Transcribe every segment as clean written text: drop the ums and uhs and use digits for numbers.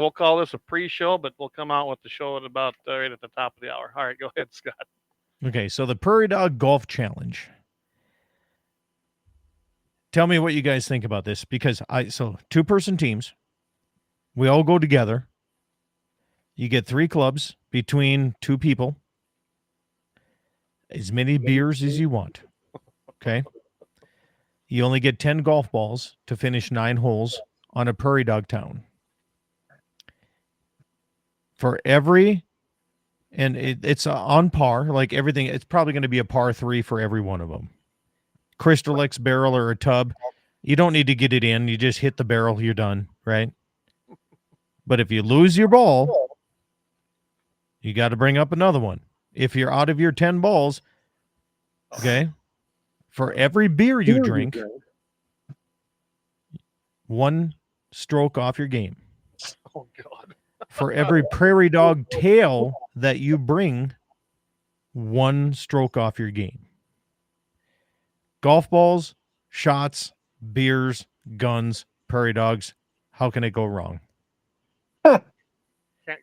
we'll call this a pre-show, but we'll come out with the show at about right at the top of the hour. All right, go ahead, Scott. Okay, so the Prairie Dog Golf Challenge. Tell me what you guys think about this, because so 2-person teams. We all go together. You get 3 clubs between 2 people. As many beers as you want. Okay. You only get 10 golf balls to finish 9 holes on a prairie dog town. For every, and it's on par, like everything, it's probably going to be a par 3 for every one of them. Crystal X barrel or a tub, you don't need to get it in. You just hit the barrel, you're done, right? But if you lose your ball, you got to bring up another one. If you're out of your 10 balls, okay, for every beer you drink, 1 stroke off your game. Oh, God. For every prairie dog tail that you bring, 1 stroke off your game. Golf balls, shots, beers, guns, prairie dogs. How can it go wrong? Can't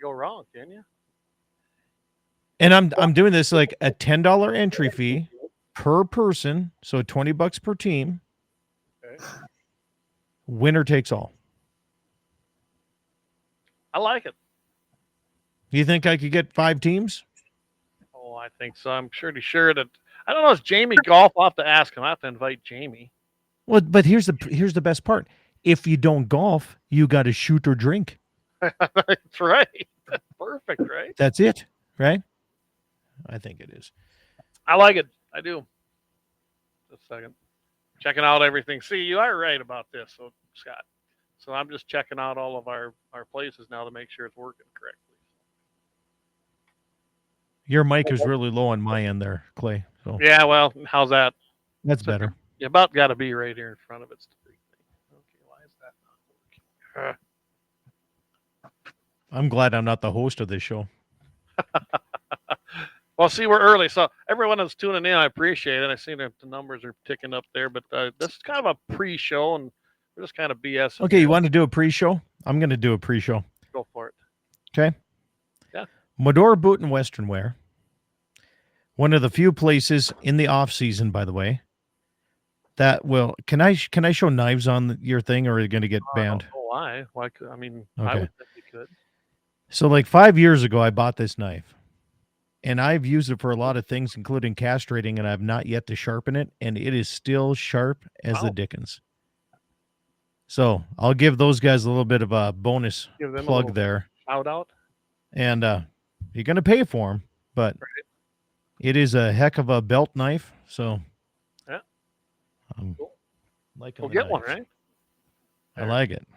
go wrong, can you? And I'm doing this like a $10 entry fee per person, so $20 per team. Okay. Winner takes all. I like it. You think I could get 5 teams? Oh, I think so. I'm pretty sure that I don't know. Is Jamie golf? I'll have to ask him. I have to invite Jamie. Well, but here's the best part. If you don't golf, you got to shoot or drink. That's right. That's perfect, right? That's it, right? I think it is. I like it. I do. Just a second. Checking out everything. See, you are right about this, so Scott. So I'm just checking out all of our places now to make sure it's working correctly. Your mic is really low on my end there, Clay. So yeah, well, how's that? That's better. You about got to be right here in front of it. Okay, why is that not working? I'm glad I'm not the host of this show. Well, see, we're early, so everyone that's tuning in, I appreciate it. I see that the numbers are ticking up there, but this is kind of a pre-show, and we're just kind of BS. Okay, you want to do a pre-show? I'm going to do a pre-show. Go for it. Okay. Yeah. Medora Boot and Western Wear. One of the few places in the off season, by the way, that will. Can I show knives on your thing, or are you going to get banned? Why? Why? I mean, okay. I would think you could. So, like 5 years ago, I bought this knife. And I've used it for a lot of things, including castrating, and I've not yet to sharpen it, and it is still sharp as the dickens. So I'll give those guys a little bit of a bonus plug there. Shout out. And you're going to pay for them, but it is a heck of a belt knife. So yeah, cool. We'll get one, right? I like it.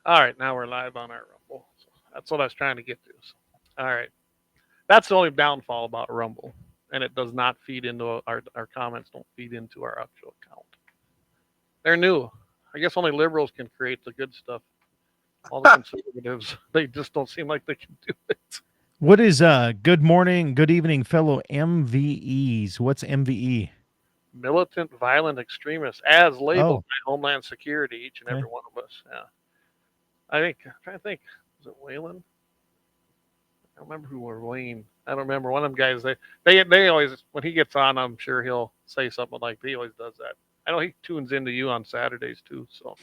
All right, now we're live on our Rumble. So that's what I was trying to get to. So. All right. That's the only downfall about Rumble. And it does not feed into our comments, don't feed into our actual account. They're new. I guess only liberals can create the good stuff. All the conservatives, they just don't seem like they can do it. What is good morning, good evening, fellow MVEs? What's MVE? Militant violent extremists, as labeled by Homeland Security, each and every one of us. Yeah. I'm trying to think. Was it Wayland? I don't remember who were Wayne. I don't remember. One of them guys, they always, when he gets on, I'm sure he'll say something like, he always does that. I know he tunes into you on Saturdays too, so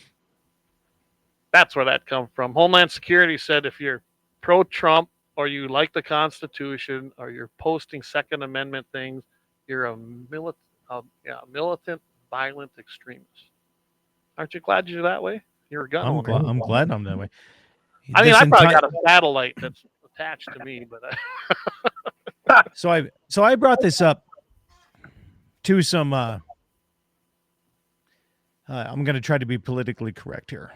that's where that comes from. Homeland Security said if you're pro-Trump or you like the Constitution or you're posting Second Amendment things, you're a militant violent extremist. Aren't you glad you're that way? You're a gun owner. I'm glad I'm that way. I mean, I probably got a satellite that's attached to me, but so I brought this up to some I'm going to try to be politically correct here.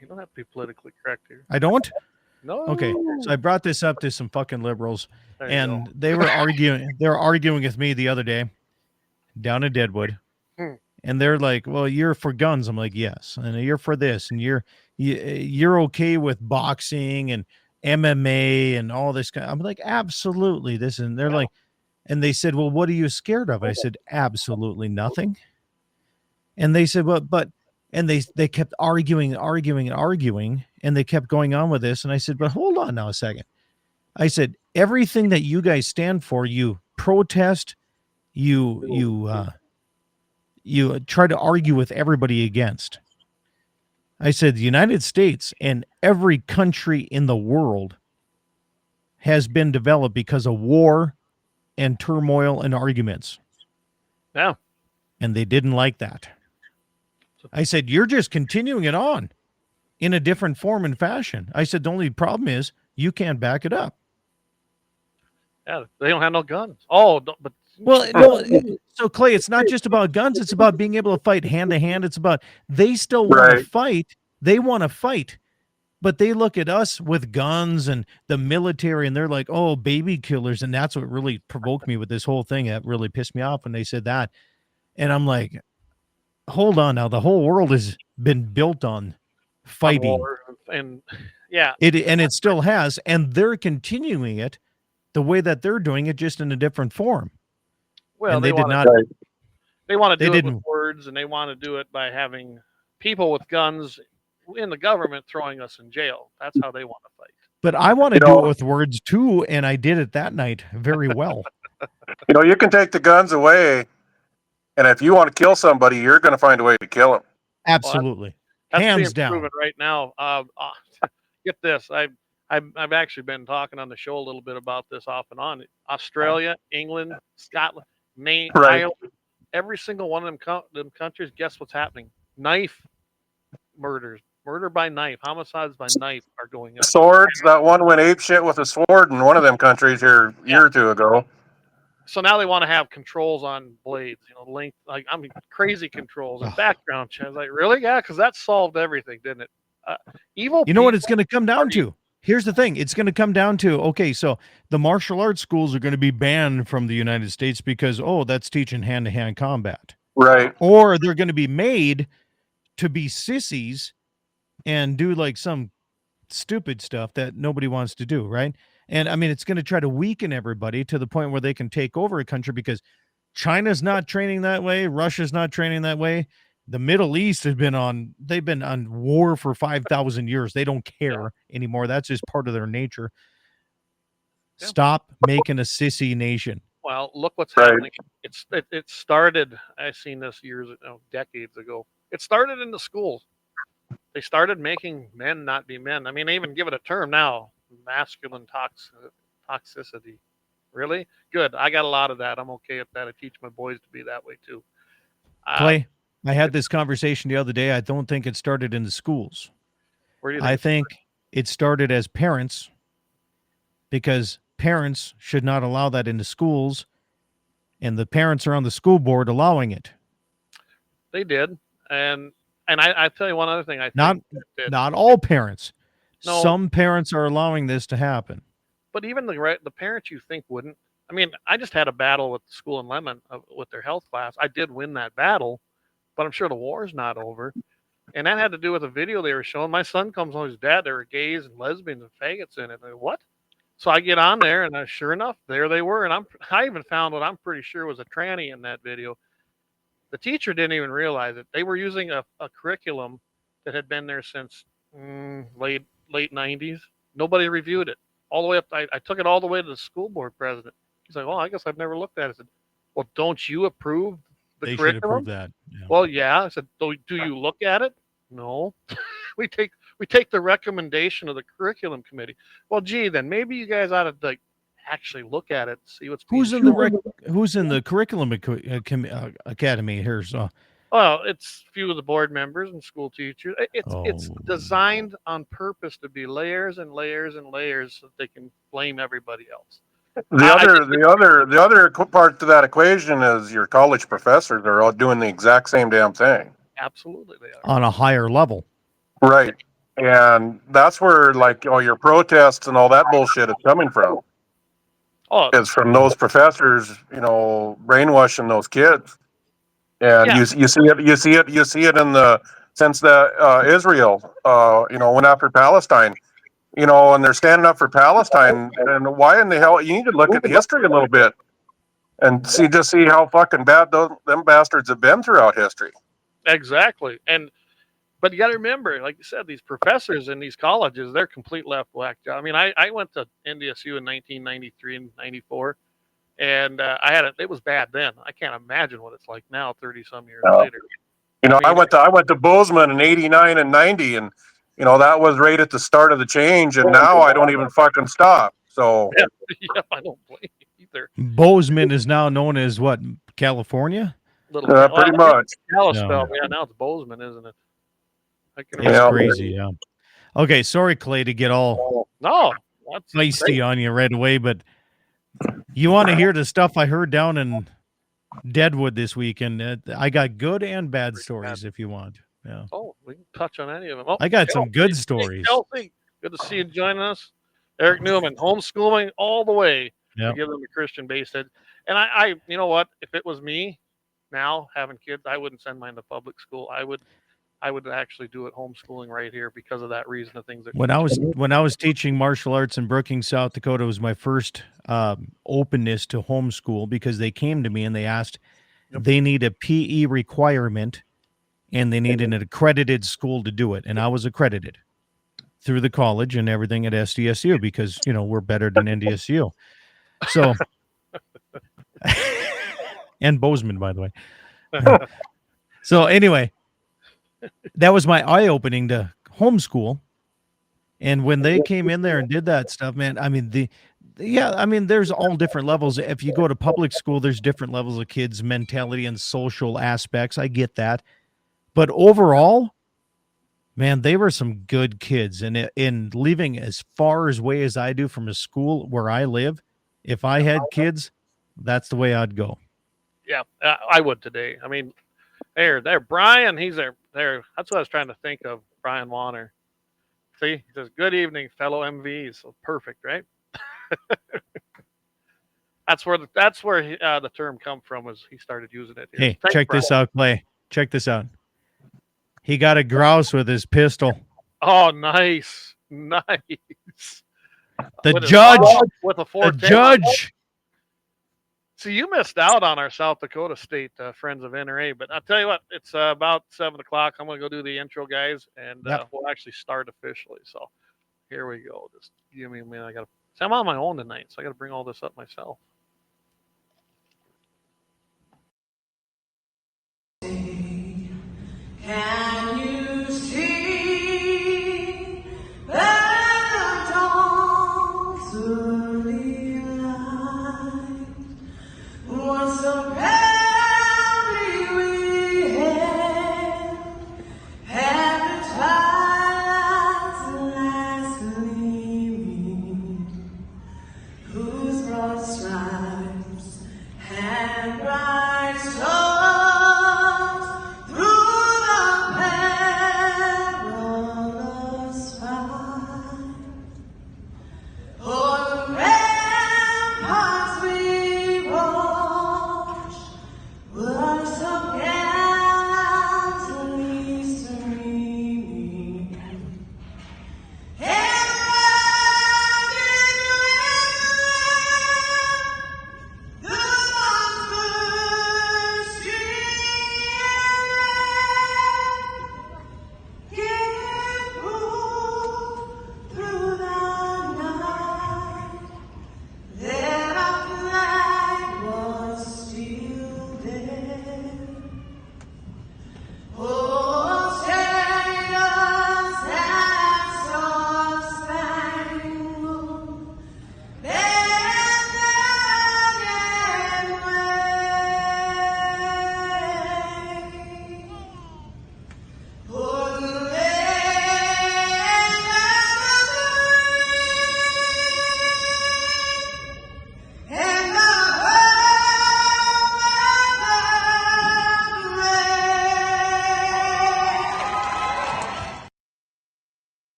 You don't have to be politically correct here. I don't? No. Okay. So I brought this up to some fucking liberals, and they were arguing with me the other day down in Deadwood. And they're like, well, you're for guns. I'm like, yes. And you're for this. And you're okay with boxing and MMA and all this kind. I'm like, absolutely. This. And they're like, and they said, well, what are you scared of? I said, absolutely nothing. And they said, well, but And they kept arguing, and they kept going on with this. And I said, but hold on now a second. I said, everything that you guys stand for, you protest, you try to argue with everybody against. I said, the United States and every country in the world has been developed because of war and turmoil and arguments. Yeah. And they didn't like that. I said, you're just continuing it on in a different form and fashion. I said, the only problem is you can't back it up. Yeah, they don't have no guns. Oh, but well, no. So Clay, it's not just about guns. It's about being able to fight hand to hand. It's about they still want to fight. They want to fight, but they look at us with guns and the military, and they're like, "Oh, baby killers," and that's what really provoked me with this whole thing. That really pissed me off when they said that, and I'm like, "Hold on, now the whole world has been built on fighting, on war and yeah, it still has, and they're continuing it the way that they're doing it, just in a different form." Well, and they did not. They want to do it with words, and they want to do it by having people with guns in the government throwing us in jail. That's how they want to fight. But I want to do it with words too, and I did it that night very well. You can take the guns away, and if you want to kill somebody, you're going to find a way to kill them. Absolutely, that's hands being down. proven right now. Get this, I've actually been talking on the show a little bit about this off and on. Australia, England, Scotland, Maine, Ireland, every single one of them countries. Guess what's happening? Knife murders, murder by knife, homicides by knife are going up. Swords. That one went ape shit with a sword in one of them countries here a year or two ago. So now they want to have controls on blades, length, crazy controls and background checks. I was like, really? Yeah, because that solved everything, didn't it? Evil. You know what it's going to come down to? Here's the thing. It's going to come down to, okay, so the martial arts schools are going to be banned from the United States because, that's teaching hand-to-hand combat. Right. Or they're going to be made to be sissies and do like some stupid stuff that nobody wants to do, right? And I mean, it's going to try to weaken everybody to the point where they can take over a country, because China's not training that way. Russia's not training that way. The Middle East they've been on war for 5,000 years. They don't care anymore. That's just part of their nature. Yeah. Stop making a sissy nation. Well, look what's happening. It started, I seen this decades ago. It started in the schools. They started making men not be men. I mean, they even give it a term now, masculine toxicity. Really? Good. I got a lot of that. I'm okay with that. I teach my boys to be that way too. Clay, I had this conversation the other day. I don't think it started in the schools. Where do you think I think it started as parents, because parents should not allow that into schools, and the parents are on the school board allowing it. They did. And I tell you one other thing. Not all parents. No, some parents are allowing this to happen. But even the parents you think wouldn't. I mean, I just had a battle with the school in Lemon with their health class. I did win that battle, but I'm sure the war's not over. And that had to do with a video they were showing. My son comes home with his dad. There were gays and lesbians and faggots in it. Like, what? So I get on there, and sure enough, there they were. And I even found what I'm pretty sure was a tranny in that video. The teacher didn't even realize it. They were using a curriculum that had been there since late 90s. Nobody reviewed it. All the way up, I took it all the way to the school board president. He's like, well, I guess I've never looked at it. I said, well, don't you approve the curriculum? Should approve that. Yeah. Well, yeah. I said, do you look at it? No. we take the recommendation of the curriculum committee. Well, gee, then maybe you guys ought to actually look at it, see what's who's in the curriculum academy here. Well, it's a few of the board members and school teachers. It's designed on purpose to be layers and layers and layers so that they can blame everybody else. The other part to that equation is your college professors are all doing the exact same damn thing. Absolutely, they are on a higher level, right? And that's where all your protests and all that bullshit is coming from. Is from those professors, brainwashing those kids. And you see it in the since Israel, went after Palestine, and they're standing up for Palestine. And why in the hell? You need to look at history a little bit and see how fucking bad them bastards have been throughout history. Exactly, and But you got to remember, like you said, these professors in these colleges, they're complete left whack job. I mean, I went to NDSU in 1993 and 94, and it was bad then. I can't imagine what it's like now, 30 some years later. I went to Bozeman in 89 and 90, and that was right at the start of the change, and now I don't even fucking stop. So yeah, I don't blame you either. Bozeman is now known as what, California? Pretty much. Kalispell. Yeah, now it's Bozeman, isn't it? It's crazy, yeah. Okay, sorry, Clay, to get all feisty on you right away, but you want to hear the stuff I heard down in Deadwood this weekend? I got good and bad stories if you want. Yeah. Oh, we can touch on any of them. Oh, I got some good stories. Kelsey, good to see you joining us. Eric Newman, homeschooling all the way to give them a Christian base. And I, you know what? If it was me now having kids, I wouldn't send mine to public school. I would actually do it homeschooling right here because of that reason of things. When I was teaching martial arts in Brookings, South Dakota, it was my first openness to homeschool because they came to me and they asked, they need a PE requirement and they need an accredited school to do it. And I was accredited through the college and everything at SDSU because, we're better than NDSU. So, and Bozeman, by the way. So anyway, that was my eye-opening to homeschool. And when they came in there and did that stuff, man, I mean, there's all different levels. If you go to public school, there's different levels of kids' mentality and social aspects. I get that. But overall, man, they were some good kids. And in living as far away as I do from a school where I live, if I had kids, that's the way I'd go. Yeah, I would today. I mean, there, Brian, he's there. That's what I was trying to think of, Brian Warner. See, he says, "Good evening, fellow MVs." So perfect, right? That's where the term come from. Was he started using it here. Hey, check this out, Clay. Check this out. He got a grouse with his pistol. Oh, nice. The judge. See, you missed out on our South Dakota State Friends of NRA, but I'll tell you what, it's about 7 o'clock. I'm going to go do the intro, guys, and we'll actually start officially. So here we go. Just give me a minute. I'm on my own tonight, so I got to bring all this up myself. Can you see that the dawn's early light was so proudly we had the twilight's last gleaming, whose broad stripes and bright stars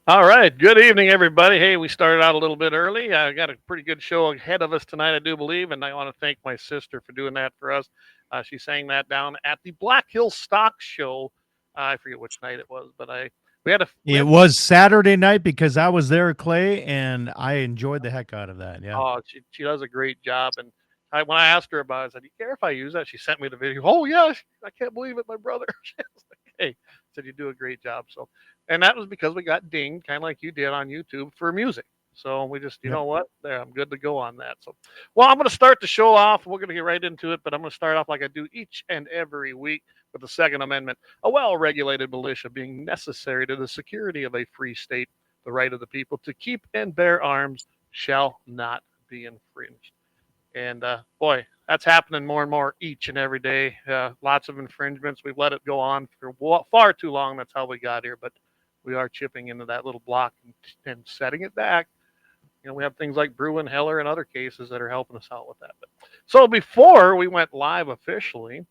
All right. Good evening, everybody. Hey, we started out a little bit early. I got a pretty good show ahead of us tonight, I do believe, and I want to thank my sister for doing that for us. She sang that down at the Black Hill Stock Show. I forget which night it was, but I It was Saturday night because I was there, Clay, and I enjoyed the heck out of that. Yeah. Oh, she does a great job. And when I asked her about it, I said, "Do you care if I use that?" She sent me the video. Oh yeah, I can't believe it, my brother. She was like, "Hey," said, "You do a great job." So, and that was because we got dinged, kind of like you did on YouTube for music. So we just, you know what? There, I'm good to go on that. So, well, I'm going to start the show off. We're going to get right into it, but I'm going to start off like I do each and every week with the Second Amendment, a well-regulated militia being necessary to the security of a free state. The right of the people to keep and bear arms shall not be infringed. And boy, that's happening more and more each and every day. Lots of infringements. We've let it go on for far too long. That's how we got here. But we are chipping into that little block and setting it back. You know, we have things like Bruin, Heller, and other cases that are helping us out with that. But, so before we went live officially,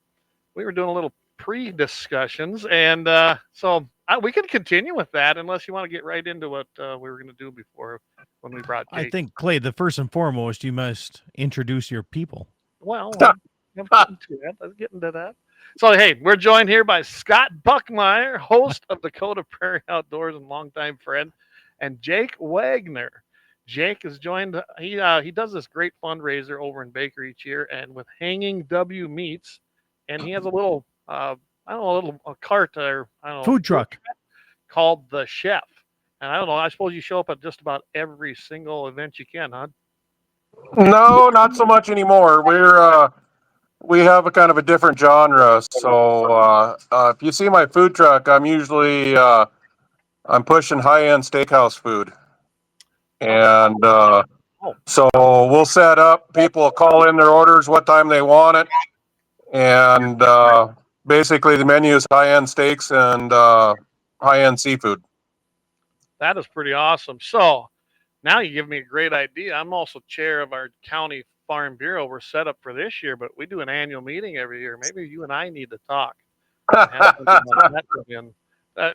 we were doing a little pre-discussions, and so we can continue with that unless you want to get right into what we were going to do before when we brought Jake. I think, Clay, the first and foremost, you must introduce your people. Well, let's get into that. So, hey, we're joined here by Scott Buckmeyer, host of Dakota Prairie Outdoors and longtime friend, and Jake Wagner. Jake is joined. He does this great fundraiser over in Baker each year, and with Hanging W Meats, and he has a little a cart or food truck called the Chef. And I don't know. I suppose you show up at just about every single event you can, huh? No, not so much anymore. We have a kind of a different genre. So if you see my food truck, I'm usually I'm pushing high-end steakhouse food, and so we'll set up. People call in their orders, what time they want it, and basically the menu is high-end steaks and high-end seafood. That is pretty awesome. So now you give me a great idea. I'm also chair of our county farm bureau. We're set up for this year, but we do an annual meeting every year. Maybe you and I need to talk.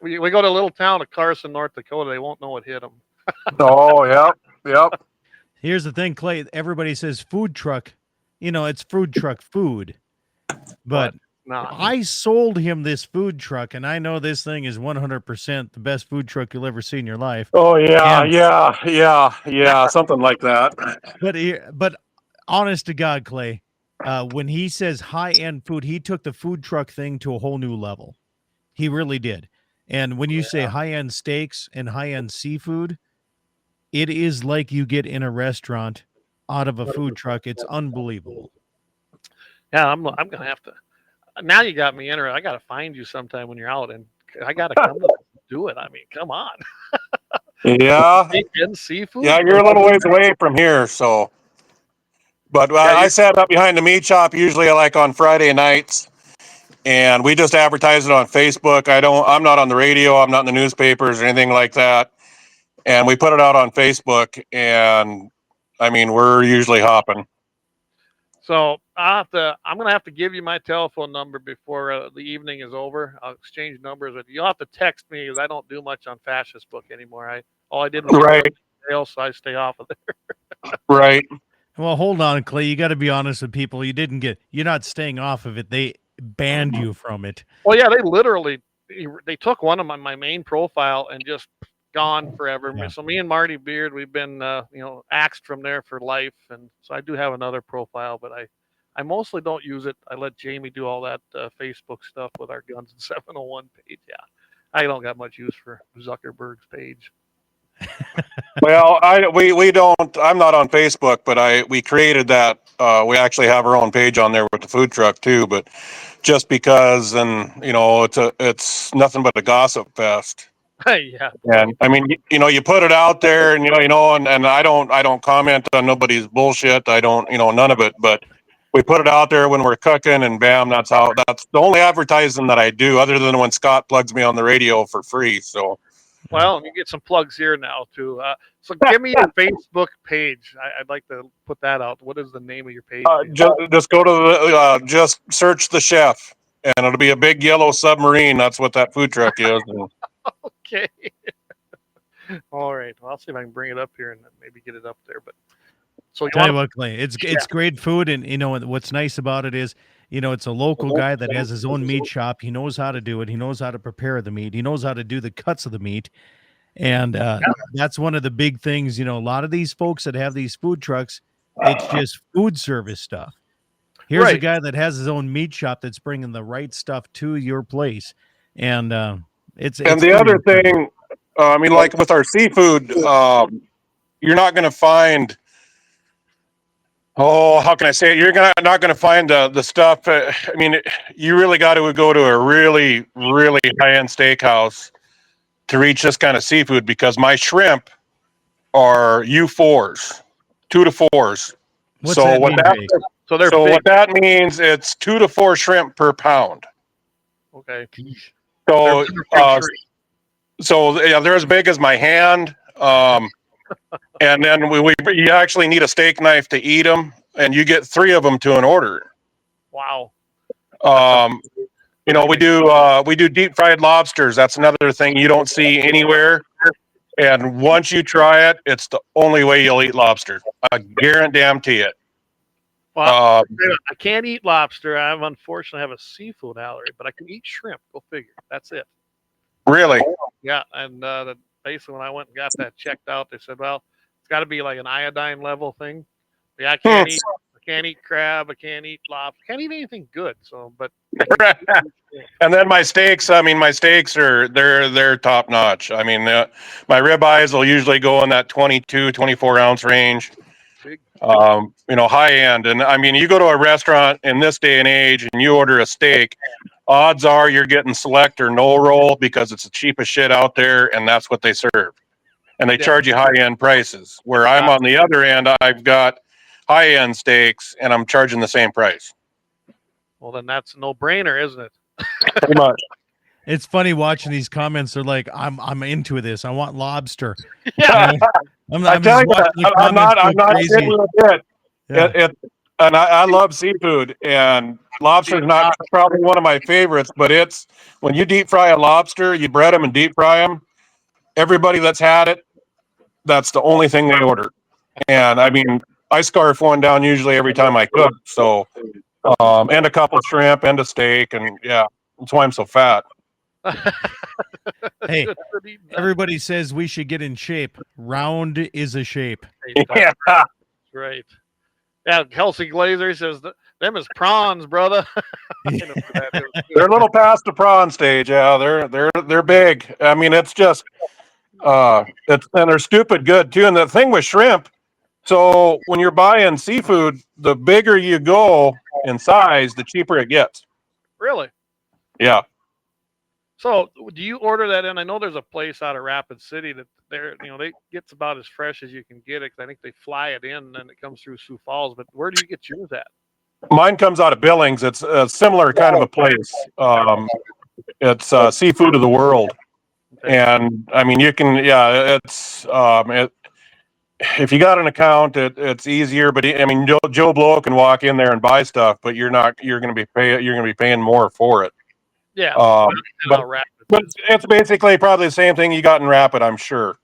We go to a little town of Carson, North Dakota. They won't know what hit them. Oh, yep. Here's the thing, Clay. Everybody says food truck. You know, it's food truck food. But I sold him this food truck, and I know this thing is 100% the best food truck you'll ever see in your life. Oh, yeah, something like that. But honest to God, Clay, when he says high-end food, he took the food truck thing to a whole new level. He really did. And when you say high-end steaks and high-end seafood, it is like you get in a restaurant out of a food truck. It's unbelievable. Yeah, I'm gonna have to. Now you got me interested. I got to find you sometime when you're out, and I got to come do it. I mean, come on. Yeah. And seafood. Yeah, you're a little ways away from here, so. But I sat up behind the meat shop usually like on Friday nights, and we just advertise it on Facebook. I'm not on the radio. I'm not in the newspapers or anything like that. And we put it out on Facebook, and I mean, we're usually hopping. So I'm gonna have to give you my telephone number before the evening is over. I'll exchange numbers with you. You'll have to text me because I don't do much on Fascist Book anymore. All I did was sales, so I stay off of there. Right. Well, hold on, Clay. You got to be honest with people. You're not staying off of it. They banned you from it. Well, yeah, they literally they took one of my main profile and just gone forever. Yeah. So me and Marty Beard, we've been axed from there for life, and so I do have another profile, but I mostly don't use it. I let Jamie do all that Facebook stuff with our Guns and 701 page. Yeah, I don't got much use for Zuckerberg's page. Well, we don't. I'm not on Facebook, but we created that. We actually have our own page on there with the food truck too. But just because, and it's nothing but a gossip fest. Yeah. And I mean, you put it out there, and and I don't comment on nobody's bullshit. I don't, none of it. But we put it out there when we're cooking, and bam, that's the only advertising that I do, other than when Scott plugs me on the radio for free. So. Well, you get some plugs here now too. So give me your Facebook page. I'd like to put that out. What is the name of your page? Just go to just search the Chef, and it'll be a big yellow submarine. That's what that food truck is. Okay. All right. Well, I'll see if I can bring it up here and maybe get it up there. But so tell you what, Clay, it's great food, and what's nice about it is, it's a local guy that has his own meat shop. He knows how to do it. He knows how to prepare the meat. He knows how to do the cuts of the meat. And that's one of the big things, a lot of these folks that have these food trucks, it's just food service stuff. Here's a guy that has his own meat shop that's bringing the right stuff to your place. And it's the other thing, I mean, like with our seafood, you're not going to find, how can I say it? You're not going to find the stuff. I mean, you really got to go to a really, really high-end steakhouse to reach this kind of seafood, because my shrimp are U4s, 2 to 4s. What's that mean, what that means, it's 2 to 4 shrimp per pound. Okay. So, yeah, they're as big as my hand. And then you actually need a steak knife to eat them, and you get 3 of them to an order. Wow. We do deep fried lobsters. That's another thing you don't see anywhere. And once you try it, it's the only way you'll eat lobster. I guarantee it. Well, I can't eat lobster. I unfortunately have a seafood allergy, but I can eat shrimp. Go figure. That's it. Really? Yeah. And basically, when I went and got that checked out, they said, well, it's got to be like an iodine level thing. Yeah, I can't eat crab. I can't eat lobster. Can't eat anything good. So, but. And then my steaks are they're top notch. I mean, my ribeyes will usually go in that 22, 24 ounce range. High end. And I mean, you go to a restaurant in this day and age and you order a steak, odds are you're getting select or no roll, because it's the cheapest shit out there, and that's what they serve. And they charge you high end prices. Where I'm on the other end, I've got high end steaks and I'm charging the same price. Well, then that's a no brainer, isn't it? Pretty much. It's funny watching these comments. They're like, I'm into this. I want lobster. Yeah. I'm not kidding a bit. Yeah. And I love seafood, and lobster is not probably one of my favorites, but it's when you deep fry a lobster, you bread them and deep fry them. Everybody that's had it, that's the only thing they order. And I mean, I scarf one down usually every time I cook. So, and a couple of shrimp and a steak, and yeah, that's why I'm so fat. Hey, everybody says we should get in shape. Round is a shape. Yeah, right. Yeah, Kelsey Glazer says them is prawns, brother. They're a little past the prawn stage. Yeah, they're big. I mean, it's just and they're stupid good too. And the thing with shrimp, so when you're buying seafood, the bigger you go in size, the cheaper it gets. Really? Yeah. So, do you order that in? I know there's a place out of Rapid City that they gets about as fresh as you can get it. 'Cause I think they fly it in and then it comes through Sioux Falls. But where do you get yours at? Mine comes out of Billings. It's a similar kind of a place. It's Seafood of the World, and I mean you can. Yeah, it's if you got an account, it's easier. But I mean, Joe Blow can walk in there and buy stuff, but you're going to be paying more for it. Yeah, but it's basically probably the same thing you got in Rapid, I'm sure.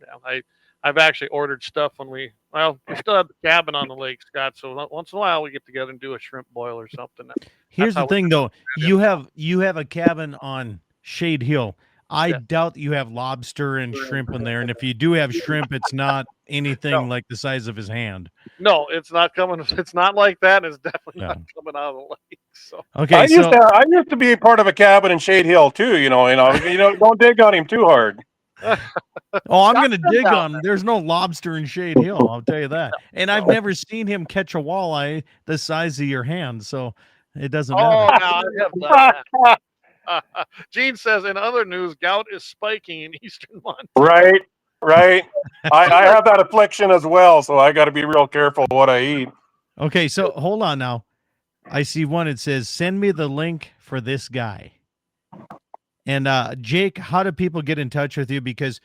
Yeah, I've actually ordered stuff when we still have the cabin on the lake, Scott. So once in a while we get together and do a shrimp boil or something. Here's the thing, though. You have a cabin on Shade Hill. I doubt you have lobster and shrimp in there. And if you do have shrimp, it's not anything like the size of his hand. No, it's not coming. It's not like that. And it's definitely not coming out of the lake. So okay, I used to be a part of a cabin in Shade Hill too. You know, don't dig on him too hard. I'm going to dig on him. There's no lobster in Shade Hill, I'll tell you that. And I've never seen him catch a walleye the size of your hand, so it doesn't matter. Oh, no, I have done that. Gene says, in other news, gout is spiking in eastern Montana. Right. I have that affliction as well, so I got to be real careful what I eat. Okay, so hold on now. I see one. It says, send me the link for this guy. And Jake, how do people get in touch with you? Because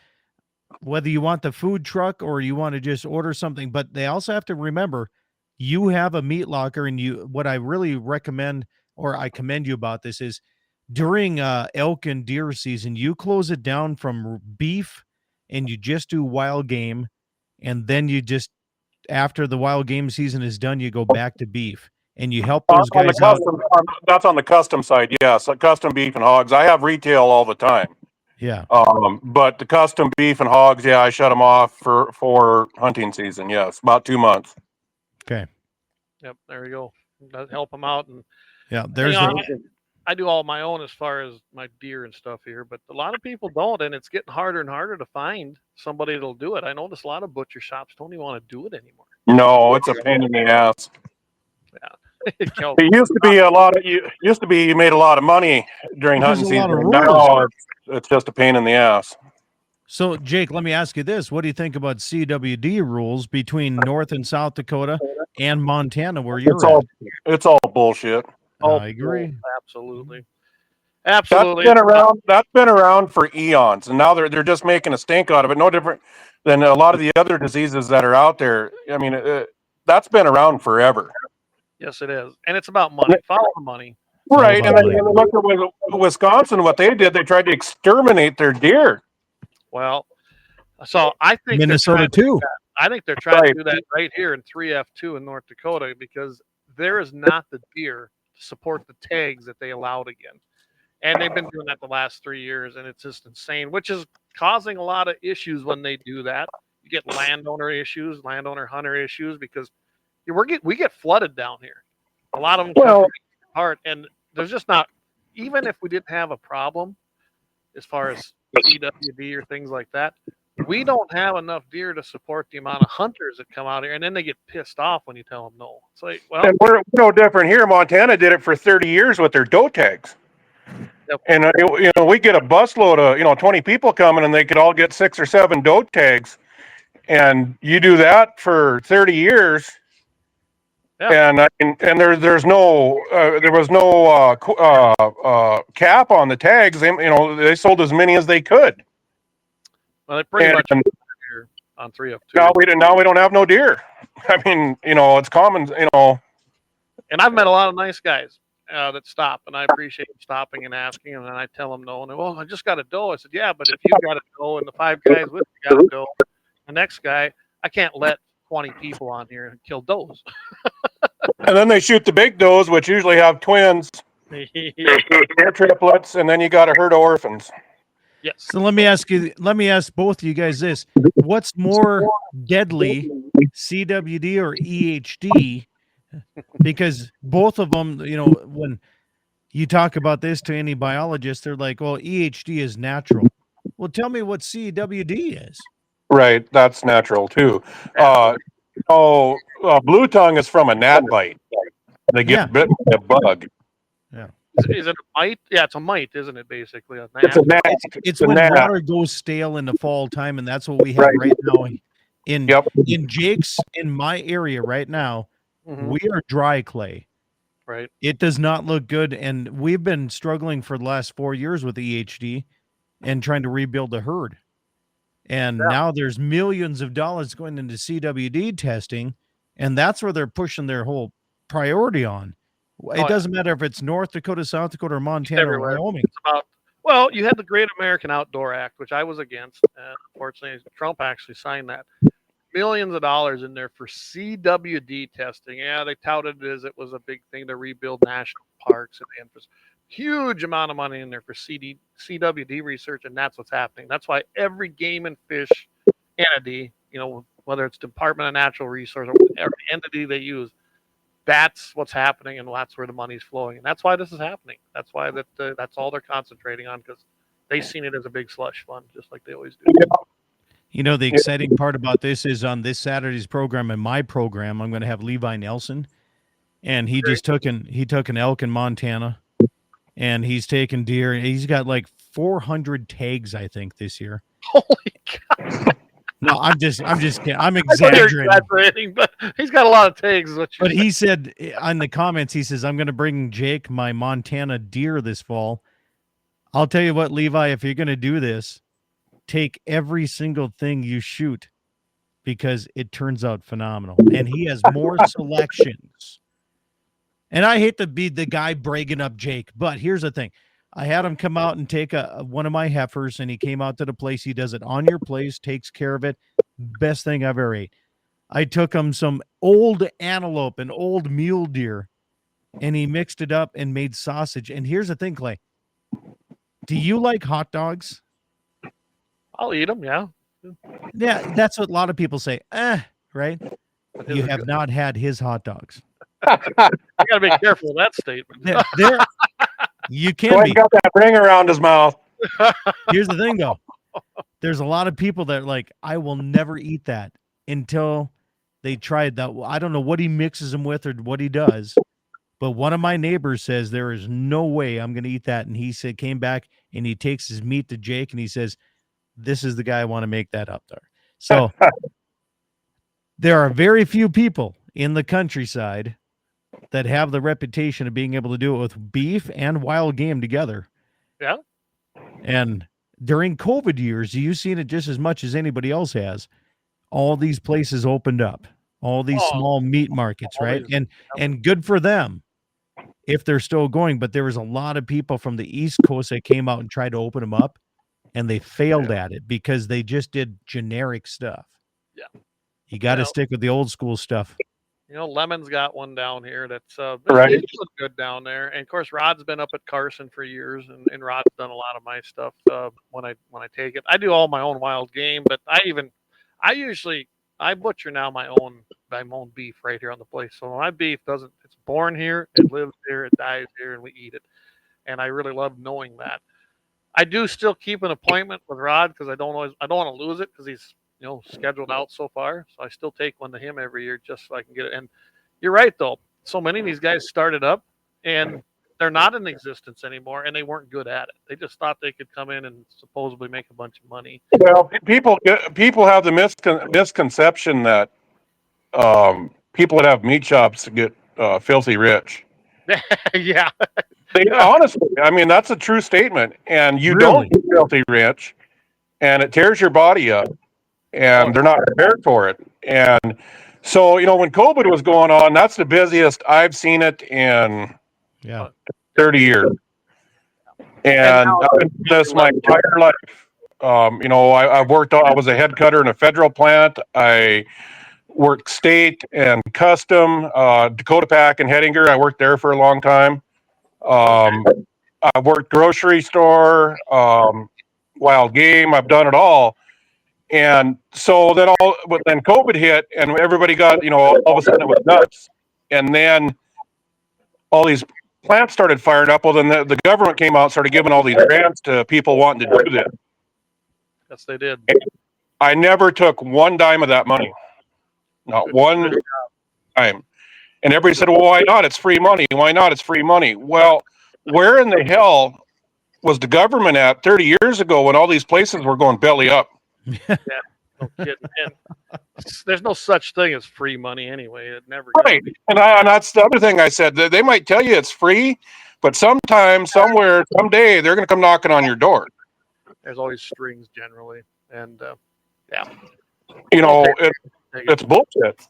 whether you want the food truck or you want to just order something, but they also have to remember you have a meat locker, and what I really recommend, or I commend you about this, is during elk and deer season, you close it down from beef and you just do wild game. And then you just, after the wild game season is done, you go back to beef. and you help those guys out. That's on the custom side, yes. Custom beef and hogs. I have retail all the time. Yeah. But the custom beef and hogs, yeah, I shut them off for hunting season. Yes, about 2 months. Okay. Yep, there you go. That help them out, and yeah, there's I do all my own as far as my deer and stuff here, but a lot of people don't, and it's getting harder and harder to find somebody that'll do it. I notice a lot of butcher shops don't even want to do it anymore. No, it's a pain in the ass. Yeah, it used to be you made a lot of money during hunting season. Now it's just a pain in the ass. So, Jake, let me ask you this. What do you think about CWD rules between North and South Dakota and Montana where you're at? It's all bullshit. I agree. Absolutely. That's been around for eons, and now they're just making a stink out of it. No different than a lot of the other diseases that are out there. I mean, that's been around forever. Yes, it is, and it's about money. Follow the money. Right, and look at Wisconsin. What they did, they tried to exterminate their deer. Well, so I think Minnesota too. I think they're trying to do that right here in 3F2 in North Dakota, because there is not the deer to support the tags that they allowed again. And they've been doing that the last 3 years, and it's just insane, which is causing a lot of issues when they do that. You get landowner issues, landowner-hunter issues, because we get flooded down here. A lot of them come apart, and there's just not, even if we didn't have a problem as far as CWD or things like that, we don't have enough deer to support the amount of hunters that come out here, and then they get pissed off when you tell them no. It's like, well, and we're no different here. Montana did it for 30 years with their doe tags. Yep. And we get a busload of 20 people coming, and they could all get 6 or 7 doe tags, and you do that for 30 years. Yeah. And there was no cap on the tags. They sold as many as they could. Well, they pretty much here on 3F2. Now we don't have no deer. I mean, it's common. And I've met a lot of nice guys that stop, and I appreciate them stopping and asking, and then I tell them no, and well, I just got a doe. I said, yeah, but if you got a doe and the 5 guys with you got a doe, the next guy, I can't let 20 people on here and kill does. And then they shoot the big does, which usually have twins, they're triplets, and then you got a herd of orphans. Yes. So let me ask both of you guys this: what's more deadly, CWD or EHD? Because both of them, when you talk about this to any biologist, they're like, well, EHD is natural. Well, tell me what CWD is. Right, that's natural too. Blue tongue is from a gnat bite. They get bitten by a bug. Yeah. Is it a mite? Yeah, it's a mite, isn't it? Basically, it's a gnat. It's when water goes stale in the fall time, and that's what we have right now in Jake's in my area right now. Mm-hmm. We are dry clay. Right. It does not look good, and we've been struggling for the last 4 years with EHD and trying to rebuild the herd. And now there's millions of dollars going into CWD testing, and that's where they're pushing their whole priority on. It doesn't matter if it's North Dakota, South Dakota, or Montana, or Wyoming. Well, you had the Great American Outdoor Act, which I was against. Unfortunately, Trump actually signed that. Millions of dollars in there for CWD testing. Yeah, they touted it as it was a big thing to rebuild national parks and huge amount of money in there for CWD research, and that's what's happening. That's why every game and fish entity, whether it's Department of Natural Resources or every entity they use, that's what's happening, and that's where the money's flowing, and that's why this is happening. That's why that's all they're concentrating on, because they've seen it as a big slush fund, just like they always do. The exciting part about this is on this Saturday's program and my program, I'm going to have Levi Nelson, and he took an elk in Montana, and he's taken deer. He's got like 400 tags, I think, this year. Holy God. No, I'm just kidding. I'm exaggerating. But he's got a lot of tags. But he said on the comments, he says, I'm going to bring Jake my Montana deer this fall. I'll tell you what, Levi, if you're going to do this, take every single thing you shoot, because it turns out phenomenal. And he has more selections. And I hate to be the guy bragging up Jake, but here's the thing. I had him come out and take one of my heifers, and he came out to the place. He does it on your place, takes care of it. Best thing I've ever ate. I took him some old antelope and old mule deer and he mixed it up and made sausage. And here's the thing, Clay. Do you like hot dogs? I'll eat them, yeah. Yeah, that's what a lot of people say. Right? But You have not had his hot dogs. You got to be careful with that statement. You can be. Got that ring around his mouth. Here's the thing, though. There's a lot of people that are like, I will never eat that until they tried that. I don't know what he mixes them with or what he does, but one of my neighbors says there is no way I'm going to eat that. And he came back and he takes his meat to Jake and he says, this is the guy I want to make that up there. So there are very few people in the countryside that have the reputation of being able to do it with beef and wild game together. Yeah. And during COVID years, you've seen it just as much as anybody else has. All these places opened up, all these small meat markets, right? And good for them if they're still going. But there was a lot of people from the East Coast that came out and tried to open them up, and they failed at it because they just did generic stuff. Yeah. You got to stick with the old school stuff. You know, Lemon's got one down here that's Right. it's good down there. And of course, Rod's been up at Carson for years, and Rod's done a lot of my stuff when I take it. I do all my own wild game, but I usually butcher now my own beef right here on the place. So my beef it's born here, it lives here, it dies here, and we eat it. And I really love knowing that. I do still keep an appointment with Rod because I don't want to lose it because he's scheduled out so far. So I still take one to him every year just so I can get it. And you're right, though. So many of these guys started up and they're not in existence anymore, and they weren't good at it. They just thought they could come in and supposedly make a bunch of money. Well, people have the misconception that people that have meat shops get filthy rich. Yeah. Honestly, I mean, that's a true statement. And you don't get filthy rich, and it tears your body up. And they're not prepared for it. And so, when COVID was going on, that's the busiest I've seen it in 30 years. And I've been doing this my entire life. I was a head cutter in a federal plant. I worked state and custom, Dakota Pack and Hettinger. I worked there for a long time. I worked grocery store, wild game. I've done it all. And so then COVID hit and everybody got, all of a sudden it was nuts. And then all these plants started firing up. Well, then the government came out and started giving all these grants to people wanting to do this. Yes, they did. I never took one dime of that money. Not one dime. And everybody said, well, why not? It's free money. Why not? It's free money. Well, where in the hell was the government at 30 years ago when all these places were going belly up? Yeah, no kidding. And there's no such thing as free money anyway. It never right. And that's the other thing I said. They might tell you it's free, but sometime, somewhere, someday, they're going to come knocking on your door. There's always strings generally, and it's bullshit.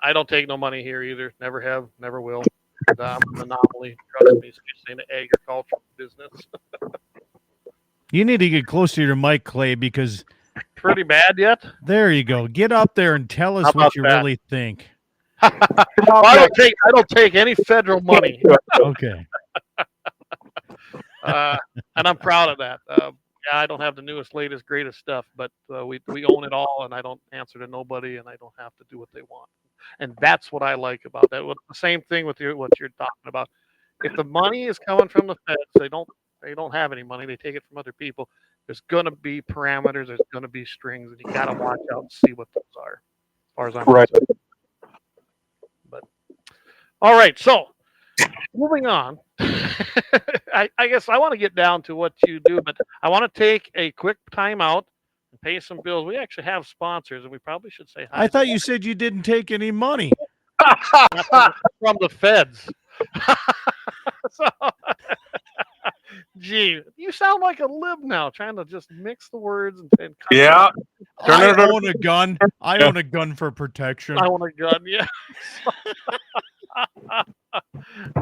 I don't take no money here either. Never have, never will. I'm an anomaly. Trust me, especially in the agricultural business. You need to get closer to your mic, Clay, because pretty bad yet. There you go. Get up there and tell us what you really think. I don't take any federal money. Okay. And I'm proud of that. I don't have the newest, latest, greatest stuff, but we own it all, and I don't answer to nobody, and I don't have to do what they want. And that's what I like about that. The same thing with what you're talking about. If the money is coming from the feds, they don't have any money. They take it from other people. There's going to be parameters. There's going to be strings, and you got to watch out and see what those are, as far as I'm concerned. But all right, so moving on. I guess I want to get down to what you do, but I want to take a quick time out and pay some bills. We actually have sponsors, and we probably should say hi. I thought you said you didn't take any money from the feds. So, gee, you sound like a lib now, trying to just mix the words and yeah. I own a gun. I own a gun for protection. I own a gun, yeah.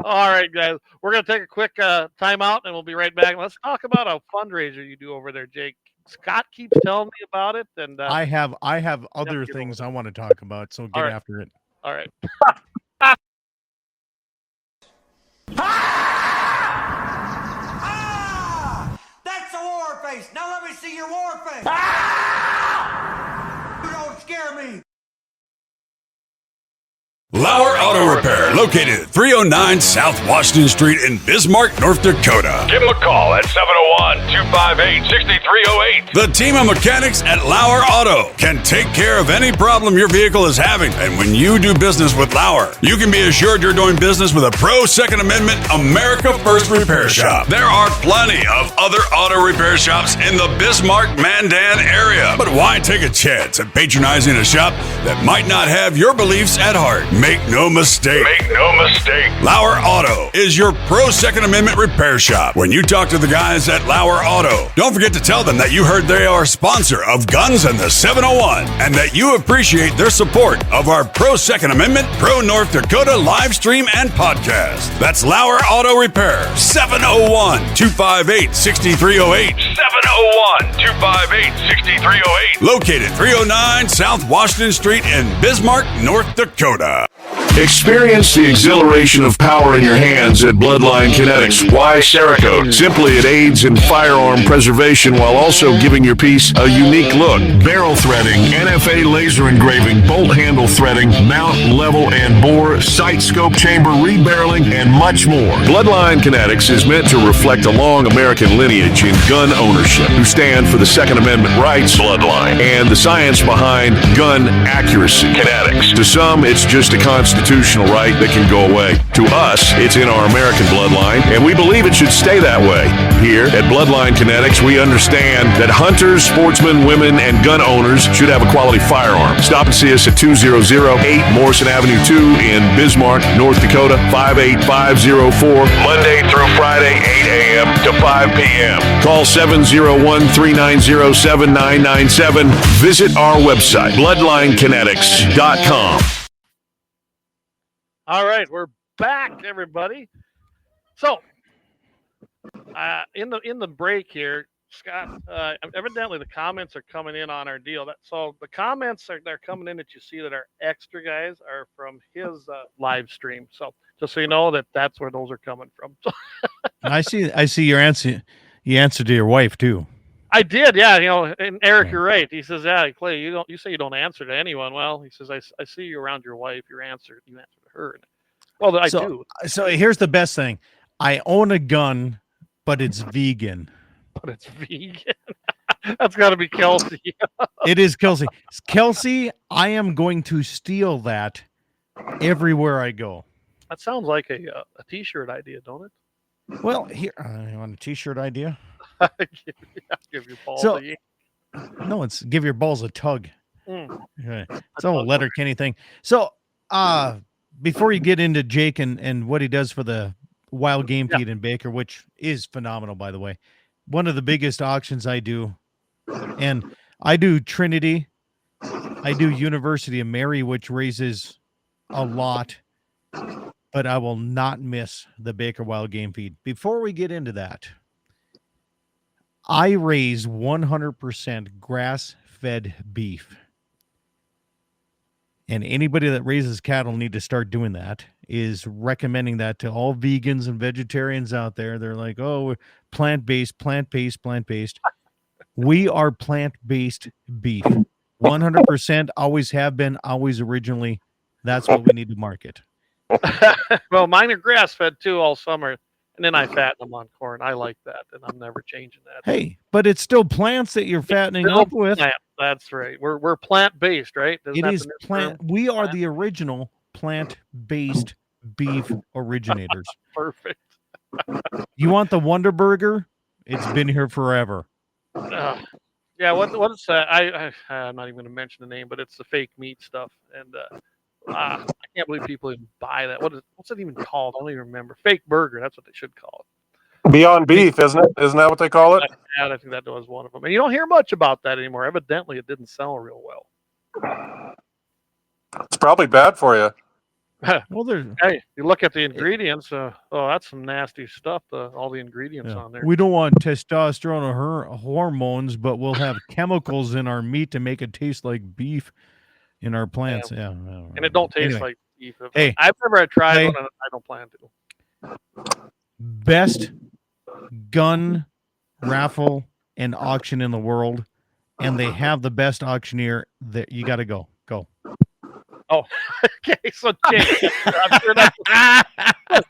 All right, guys, we're gonna take a quick time out, and we'll be right back. Let's talk about a fundraiser you do over there, Jake. Scott keeps telling me about it, and I have other things I want to talk about. So get after it. All right. see your war face. You don't scare me. Lauer Auto Repair, located at 309 South Washington Street in Bismarck, North Dakota. Give them a call at 701-258-6308. The team of mechanics at Lauer Auto can take care of any problem your vehicle is having. And when you do business with Lauer, you can be assured you're doing business with a pro Second Amendment America First repair shop. There are plenty of other auto repair shops in the Bismarck-Mandan area. But why take a chance at patronizing a shop that might not have your beliefs at heart? Make no mistake. Lauer Auto is your pro Second Amendment repair shop. When you talk to the guys at Lauer Auto, don't forget to tell them that you heard they are a sponsor of Guns and the 701 and that you appreciate their support of our pro Second Amendment, pro North Dakota live stream and podcast. That's Lauer Auto Repair, 701-258-6308. 701-258-6308. Located 309 South Washington Street in Bismarck, North Dakota. Experience the exhilaration of power in your hands at Bloodline Kinetics. Why Cerakote? Simply, it aids in firearm preservation while also giving your piece a unique look. Barrel threading, NFA laser engraving, bolt handle threading, mount, level, and bore, sight scope chamber rebarreling, and much more. Bloodline Kinetics is meant to reflect a long American lineage in gun ownership, who stand for the Second Amendment rights, Bloodline, and the science behind gun accuracy. Kinetics. To some, it's just a constitutional right that can go away. To us, it's in our American bloodline, and we believe it should stay that way. Here at Bloodline Kinetics, we understand that hunters, sportsmen, women, and gun owners should have a quality firearm. Stop and see us at 2008 Morrison Avenue 2 in Bismarck, North Dakota, 58504, Monday through Friday, 8 a.m. to 5 p.m. Call 701-390-7997. Visit our website, bloodlinekinetics.com. All right, we're back, everybody. So, in the break here, Scott, evidently the comments are coming in on our deal. So the comments they're coming in that you see that are extra, guys, are from his live stream. So just so you know that's where those are coming from. I see your answer. You answered to your wife too. I did, yeah. And Eric, you're right. He says, "Yeah, Clay, you say you don't answer to anyone." Well, he says, "I see you around your wife. You answer to her." Well, I do. So here's the best thing: I own a gun, but it's vegan. But it's vegan. That's got to be Kelsey. It is Kelsey. Kelsey, I am going to steal that everywhere I go. That sounds like a T-shirt idea, don't it? Well, here, you want a T-shirt idea? Give your balls no, it's give your balls a tug. Okay. It's a letter Kenny thing. So, before you get into Jake and what he does for the wild game feed in Baker, which is phenomenal, by the way, one of the biggest auctions I do, and I do Trinity, I do University of Mary, which raises a lot, but I will not miss the Baker wild game feed. Before we get into that, I raise 100% grass-fed beef. And anybody that raises cattle need to start doing that, is recommending that to all vegans and vegetarians out there. They're like, oh, we're plant-based. We are plant-based beef. 100%, always have been, always originally. That's what we need to market. Well, mine are grass-fed too all summer. And then I fatten them on corn. I like that, and I'm never changing that. Hey, but it's still plants that you're fattening up with. Plant. That's right. We're plant-based, right? It is plant. We are the original plant-based beef originators. Perfect. You want the Wonder Burger? It's been here forever. Yeah. What's that? I'm not even going to mention the name, but it's the fake meat stuff, and I can't believe people even buy that. What's it even called? I don't even remember. Fake burger. That's what they should call it. Beyond Beef, isn't it? Isn't that what they call it? Yeah, I think that was one of them. And you don't hear much about that anymore. Evidently, it didn't sell real well. It's probably bad for you. Well, hey, you look at the ingredients. That's some nasty stuff. All the ingredients on there. We don't want testosterone or hormones, but we'll have chemicals in our meat to make it taste like beef in our plants. Yeah, and it don't taste like beef. Hey, I've never tried one, and I don't plan to. Best gun raffle and auction in the world, and they have the best auctioneer. That you got to go. Oh, okay. So, Jake, I'm sure that's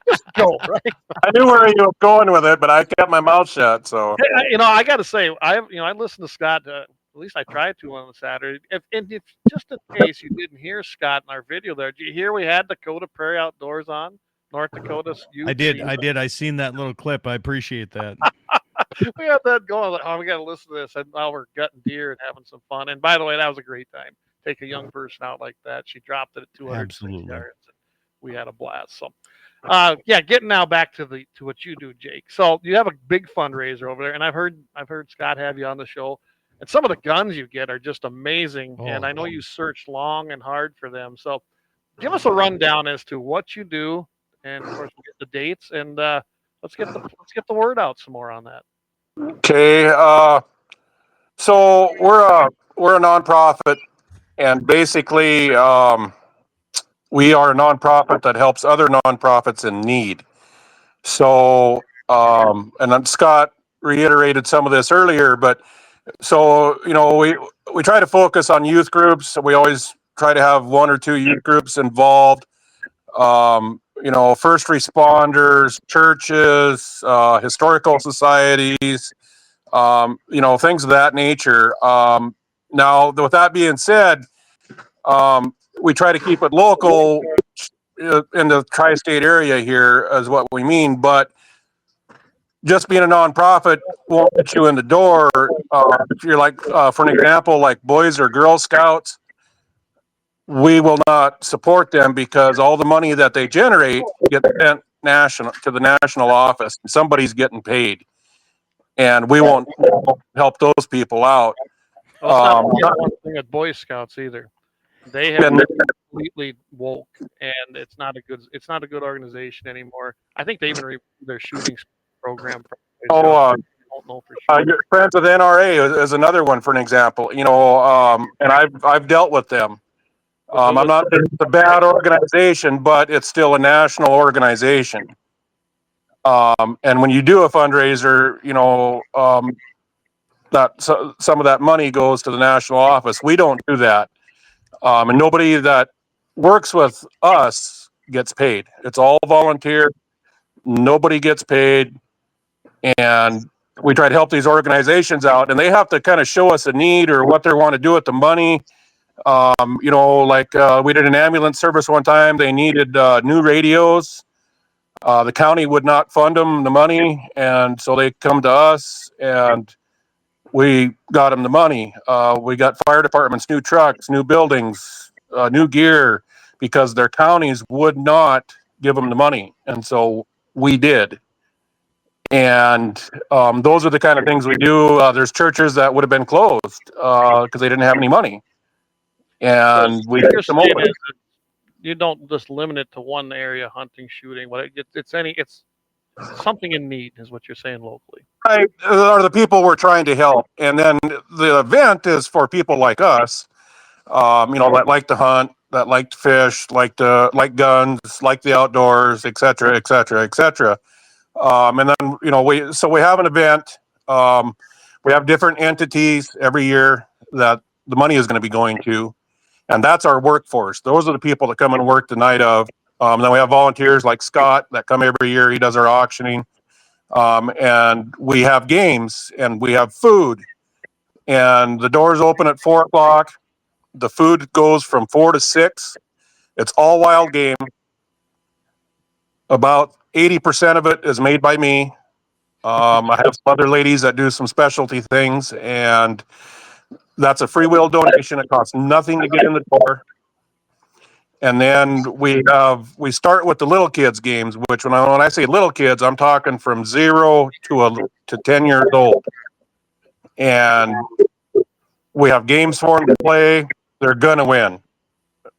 just go, right? I knew where you were going with it, but I kept my mouth shut. So, I got to say, I listened to Scott. At least I tried to on Saturday. If just in case you didn't hear Scott in our video there, did you hear we had Dakota Prairie Outdoors on North Dakota's youth? I did. I seen that little clip. I appreciate that. We had that going. Like, oh, we got to listen to this. And now we're gutting deer and having some fun. And by the way, that was a great time. Take a young person out like that. She dropped it at 206 yards. And we had a blast. So, getting now back to what you do, Jake. So you have a big fundraiser over there, and I've heard Scott have you on the show, and some of the guns you get are just amazing. And I know you searched long and hard for them. So give us a rundown as to what you do, and of course we'll get the dates, and let's get the word out some more on that. okay. So we're a nonprofit, and basically we are a nonprofit that helps other nonprofits in need. So and then Scott reiterated some of this earlier, but so we try to focus on youth groups. We always try to have one or two youth groups involved. First responders, churches, historical societies, things of that nature. Now, with that being said, we try to keep it local in the tri-state area here is what we mean, but just being a nonprofit won't get you in the door. If you're like, for an example, like Boys or Girl Scouts, we will not support them because all the money that they generate gets sent to the national office. Somebody's getting paid, and we won't help those people out. Well, it's not one thing at Boy Scouts either. They have completely woke, and it's not a good organization anymore. I think they even removed their shooting program. I don't know for sure. Your friends with NRA is another one for an example. And I've dealt with them. I'm not saying it's a bad organization, but it's still a national organization. And when you do a fundraiser, some of that money goes to the national office. We don't do that. And nobody that works with us gets paid. It's all volunteer. Nobody gets paid. And we try to help these organizations out, and they have to kind of show us a need or what they want to do with the money. We did an ambulance service one time. They needed new radios. The county would not fund them the money, and so they come to us, and we got them the money. We got fire departments, new trucks, new buildings, new gear, because their counties would not give them the money, and so we did. And those are the kind of things we do. There's churches that would have been closed because they didn't have any money. And we get them open. You don't just limit it to one area, hunting, shooting. It's something in need is what you're saying locally. Right, are the people we're trying to help. And then the event is for people like us, that like to hunt, that like to fish, like guns, like the outdoors, et cetera, et cetera, et cetera. And then, we have an event. We have different entities every year that the money is going to be going to. And that's our workforce. Those are the people that come and work the night of. Then we have volunteers like Scott that come every year. He does our auctioning. And we have games and we have food. And the doors open at 4:00. The food goes from 4 to 6. It's all wild game. About 80% of it is made by me. I have some other ladies that do some specialty things, and that's a free will donation. It costs nothing to get in the door. And then we start with the little kids games, which when I say little kids, I'm talking from 0 to 10 years old. And we have games for them to play. They're gonna win.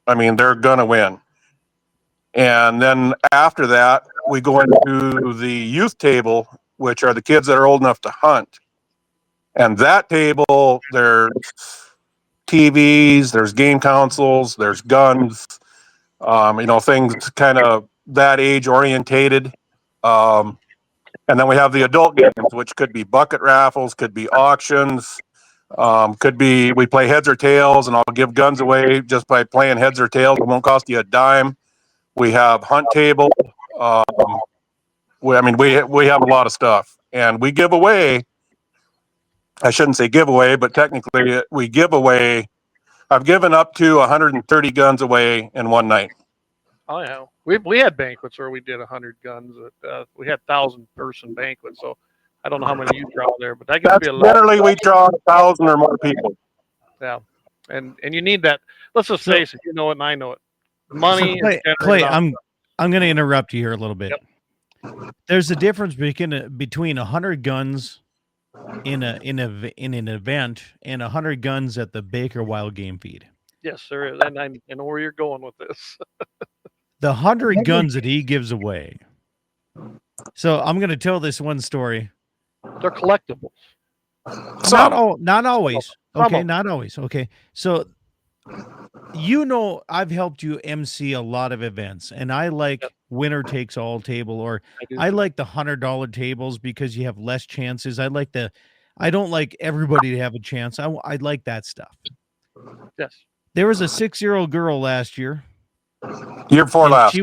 They're gonna win. And then after that, we go into the youth table, which are the kids that are old enough to hunt. And that table, there's TVs, there's game consoles, there's guns, things kind of that age orientated. And then we have the adult games, which could be bucket raffles, could be auctions, could be we play heads or tails, and I'll give guns away just by playing heads or tails. It won't cost you a dime. We have hunt table. We have a lot of stuff, and we give away. I shouldn't say giveaway, but technically we give away. I've given up to 130 guns away in one night. Oh yeah, we had banquets where we did 100 guns. We had 1,000-person banquets, so I don't know how many you draw there, but that gets to be a lot. Generally, we draw 1,000 or more people. Yeah, and you need that. Let's just face it, you know it, and I know it. Money. Clay, I'm going to interrupt you here a little bit. Yep. There's a difference between 100 guns in an event and 100 guns at the Baker Wild Game Feed. Yes, there is, and I know where you're going with this. The 100 guns that he gives away. So I'm going to tell this one story. They're collectibles. Not always. Okay, not always. Okay. So I've helped you MC a lot of events, and I like winner takes all table, or I like the $100 tables because you have less chances. I don't like everybody to have a chance. I like that stuff. Yes. There was a 6-year-old girl last year. Year before last.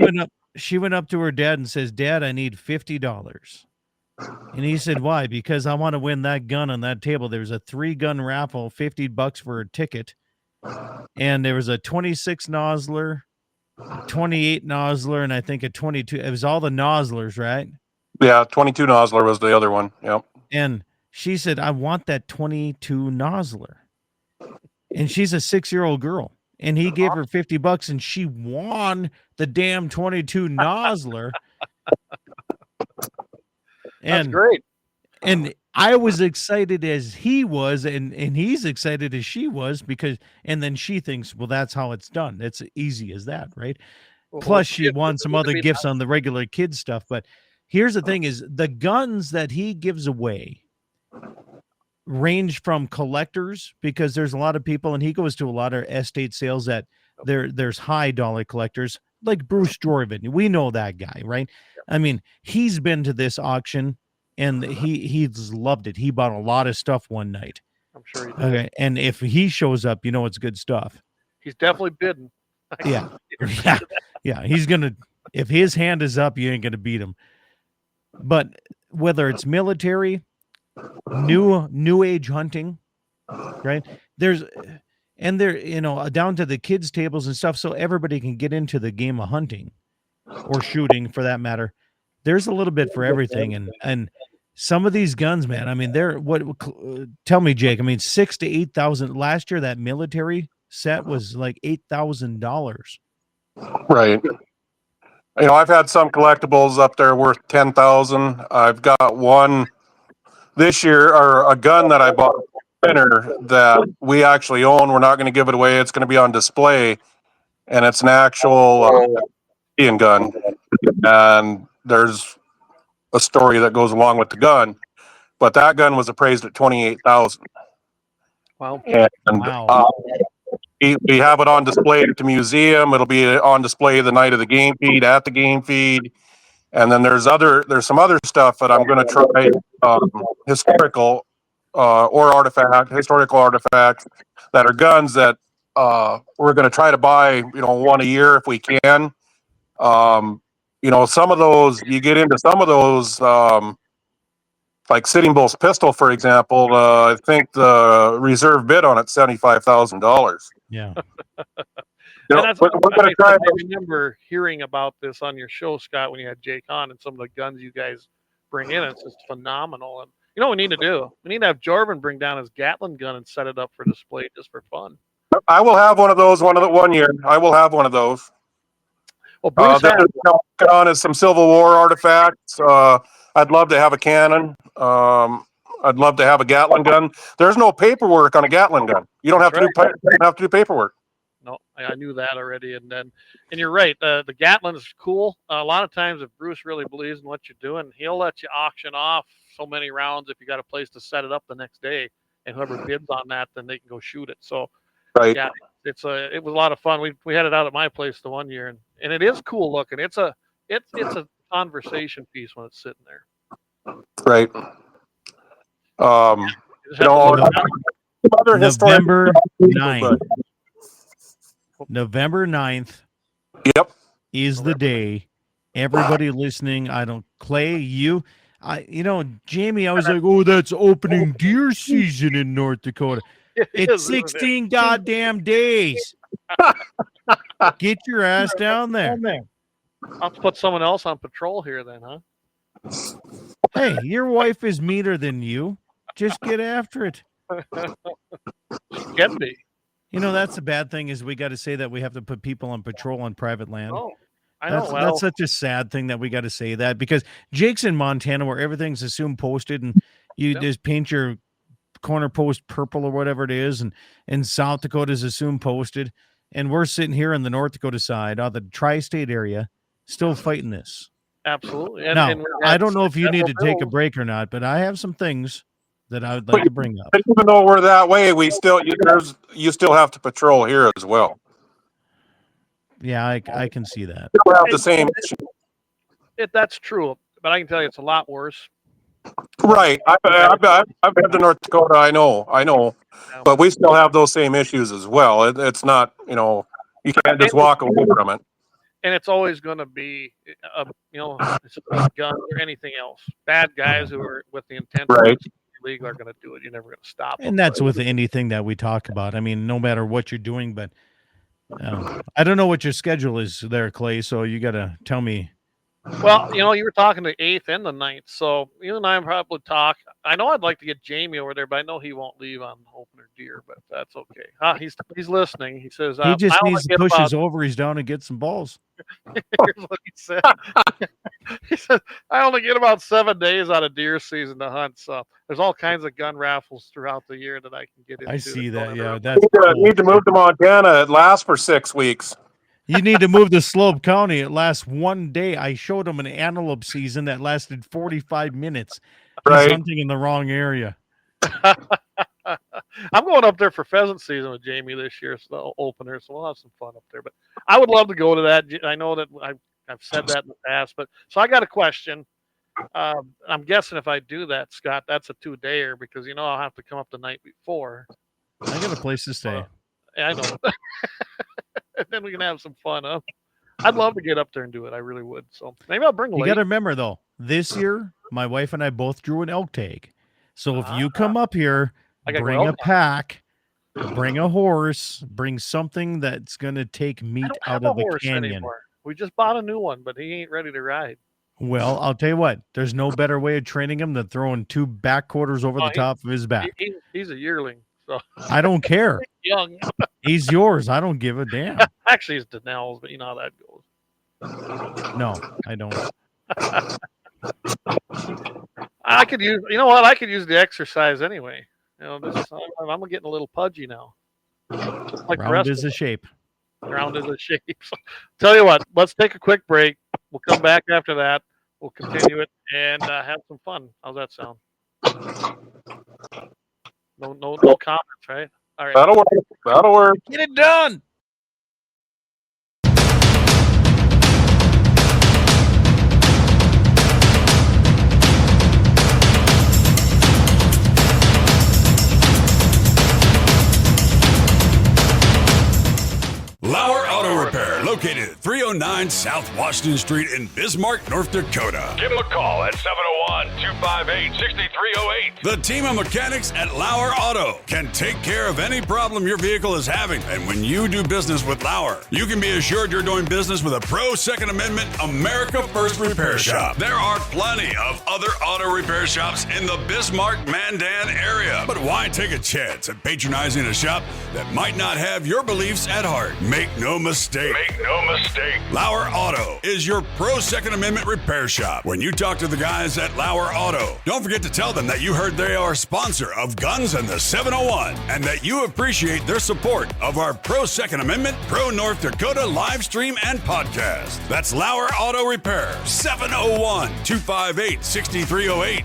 She went up to her dad and says, "Dad, I need $50." And he said, "Why?" "Because I want to win that gun on that table." There was a 3-gun raffle, $50 for a ticket. And there was a 26 nozzler, 28 nozzler, and I think a 22. It was all the nozzlers, right? Yeah, 22 nozzler was the other one. Yep. And she said, "I want that 22 nozzler." And she's a 6-year-old girl. And he gave her $50 and she won the damn 22 nozzler. That's great. And I was excited as he was, and he's excited as she was, and then she thinks, well, that's how it's done. It's easy as that, right? Plus she won some other gifts on the regular kids stuff. But here's the thing is the guns that he gives away range from collectors, because there's a lot of people, and he goes to a lot of estate sales that there's high dollar collectors like Bruce Jordan. We know that guy, right? I mean, he's been to this auction and he's loved it. He bought a lot of stuff one night. I'm sure he did. Okay, and if he shows up, you know it's good stuff. He's definitely bidding. Yeah. He's gonna. If his hand is up, you ain't gonna beat him. But whether it's military, new age hunting, right? There down to the kids' tables and stuff, so everybody can get into the game of hunting or shooting, for that matter. There's a little bit for everything, and some of these guns, man. I mean, tell me, Jake. I mean, $6,000 to $8,000 last year. That military set was like $8,000. Right. I've had some collectibles up there worth $10,000. I've got one this year, or a gun that I bought winner that we actually own. We're not going to give it away. It's going to be on display, and it's an actual Indian gun. And there's a story that goes along with the gun, but that gun was appraised at $28,000. Wow. And we have it on display at the museum. It'll be on display the night of the game feed at the game feed. And then there's some other stuff that I'm going to try, historical artifacts that are guns that we're going to try to buy, one a year if we can. Some of those, you get into some of those, like Sitting Bull's pistol, for example. I think the reserve bid on it's $75,000. Yeah. I remember hearing about this on your show, Scott, when you had Jake on, and some of the guns you guys bring in. It's just phenomenal. And you know what we need to do? We need to have Jordan bring down his Gatling gun and set it up for display just for fun. I will have one of those one year. I will have one of those. Well, Bruce on is some Civil War artifacts. I'd love to have a cannon. I'd love to have a Gatling gun. There's no paperwork on a Gatling gun. You don't have to do paperwork. No, I knew that already. And you're right. The Gatling is cool. A lot of times, if Bruce really believes in what you're doing, he'll let you auction off so many rounds if you got a place to set it up the next day, and whoever bids on that, then they can go shoot it. So, right. Yeah, it was a lot of fun. We had it out at my place the one year, and it is cool looking. It's a conversation piece when it's sitting there. Right. You know, other November historic 9th. November 9th Yep. is the day. Everybody listening, Clay, you know, Jamie, I was like, oh, that's opening deer season in North Dakota. It's 16 goddamn days. Get your ass down there. I'll have to put someone else on patrol here then, huh? Hey, your wife is meaner than you. Just get after it. She can be. You know, that's the bad thing is we got to say that we have to put people on patrol on private land. Oh, I know. That's such a sad thing that we got to say that because Jake's in Montana where everything's assumed posted and you just paint your corner post purple or whatever it is. And South Dakota is assumed posted. And we're sitting here on the North Dakota side, the tri-state area, still fighting this. Absolutely. And I don't know if you need to take a break or not, but I have some things that I would like to bring up. But even though we're that way, you still have to patrol here as well. Yeah, I can see that. We have the same issue. That's true, but I can tell you it's a lot worse. Right. I've been to North Dakota. I know, but we still have those same issues as well. It's not, you can't just walk away from it. And it's always going to be, it's a gun or anything else. Bad guys who are with the intent right. of illegal are going to do it. You're never going to stop them. And that's with anything that we talk about. I mean, no matter what you're doing, but I don't know what your schedule is there, Clay. So you got to tell me. Well, you were talking the 8th and the 9th, so you and I probably talk. I know I'd like to get Jamie over there, but I know he won't leave on opener deer, but that's okay. He's listening. He says he just needs to push his ovaries down and get some balls. Here's what he said. He said, I only get about 7 days out of deer season to hunt, so there's all kinds of gun raffles throughout the year that I can get into. I see that, yeah. That's need to move to Montana. It lasts for 6 weeks. You need to move to Slope County. It lasts 1 day. I showed him an antelope season that lasted 45 minutes. He's hunting in the wrong area. I'm going up there for pheasant season with Jamie this year, so the opener, so we'll have some fun up there. But I would love to go to that. I know that I've said that in the past, but so I got a question. I'm guessing if I do that, Scott, that's a 2-dayer because I'll have to come up the night before. I got a place to stay. I know. And then we can have some fun, huh? I'd love to get up there and do it. I really would. So maybe I'll bring. You got to remember though, this year my wife and I both drew an elk tag. So if you come up here, bring a pack, bring a horse, bring something that's gonna take meat out of the canyon. Anymore. We just bought a new one, but he ain't ready to ride. Well, I'll tell you what. There's no better way of training him than throwing 2 back quarters over the top of his back. He's a yearling. So I don't care. Young. He's yours. I don't give a damn. Actually, it's Danelle's, but you know how that goes. No, I don't. I could use. You know what? I could use the exercise anyway. I'm getting a little pudgy now. Like round is a shape. Round is a shape. So, tell you what. Let's take a quick break. We'll come back after that. We'll continue it and have some fun. How's that sound? No comments, right? All right. That'll work. Get it done. LAUER Auto Repair, located at 309 South Washington Street in Bismarck, North Dakota. Give them a call at 701-258-6308. The team of mechanics at LAUER Auto can take care of any problem your vehicle is having. And when you do business with LAUER, you can be assured you're doing business with a pro Second Amendment America First repair shop. There are plenty of other auto repair shops in the Bismarck-Mandan area. But why take a chance at patronizing a shop that might not have your beliefs at heart? Make no mistake. LAUER Auto is your pro Second Amendment repair shop. When you talk to the guys at LAUER Auto, don't forget to tell them that you heard they are a sponsor of Guns and the 701 and that you appreciate their support of our pro Second Amendment, pro North Dakota live stream and podcast. That's LAUER Auto Repair, 701-258-6308.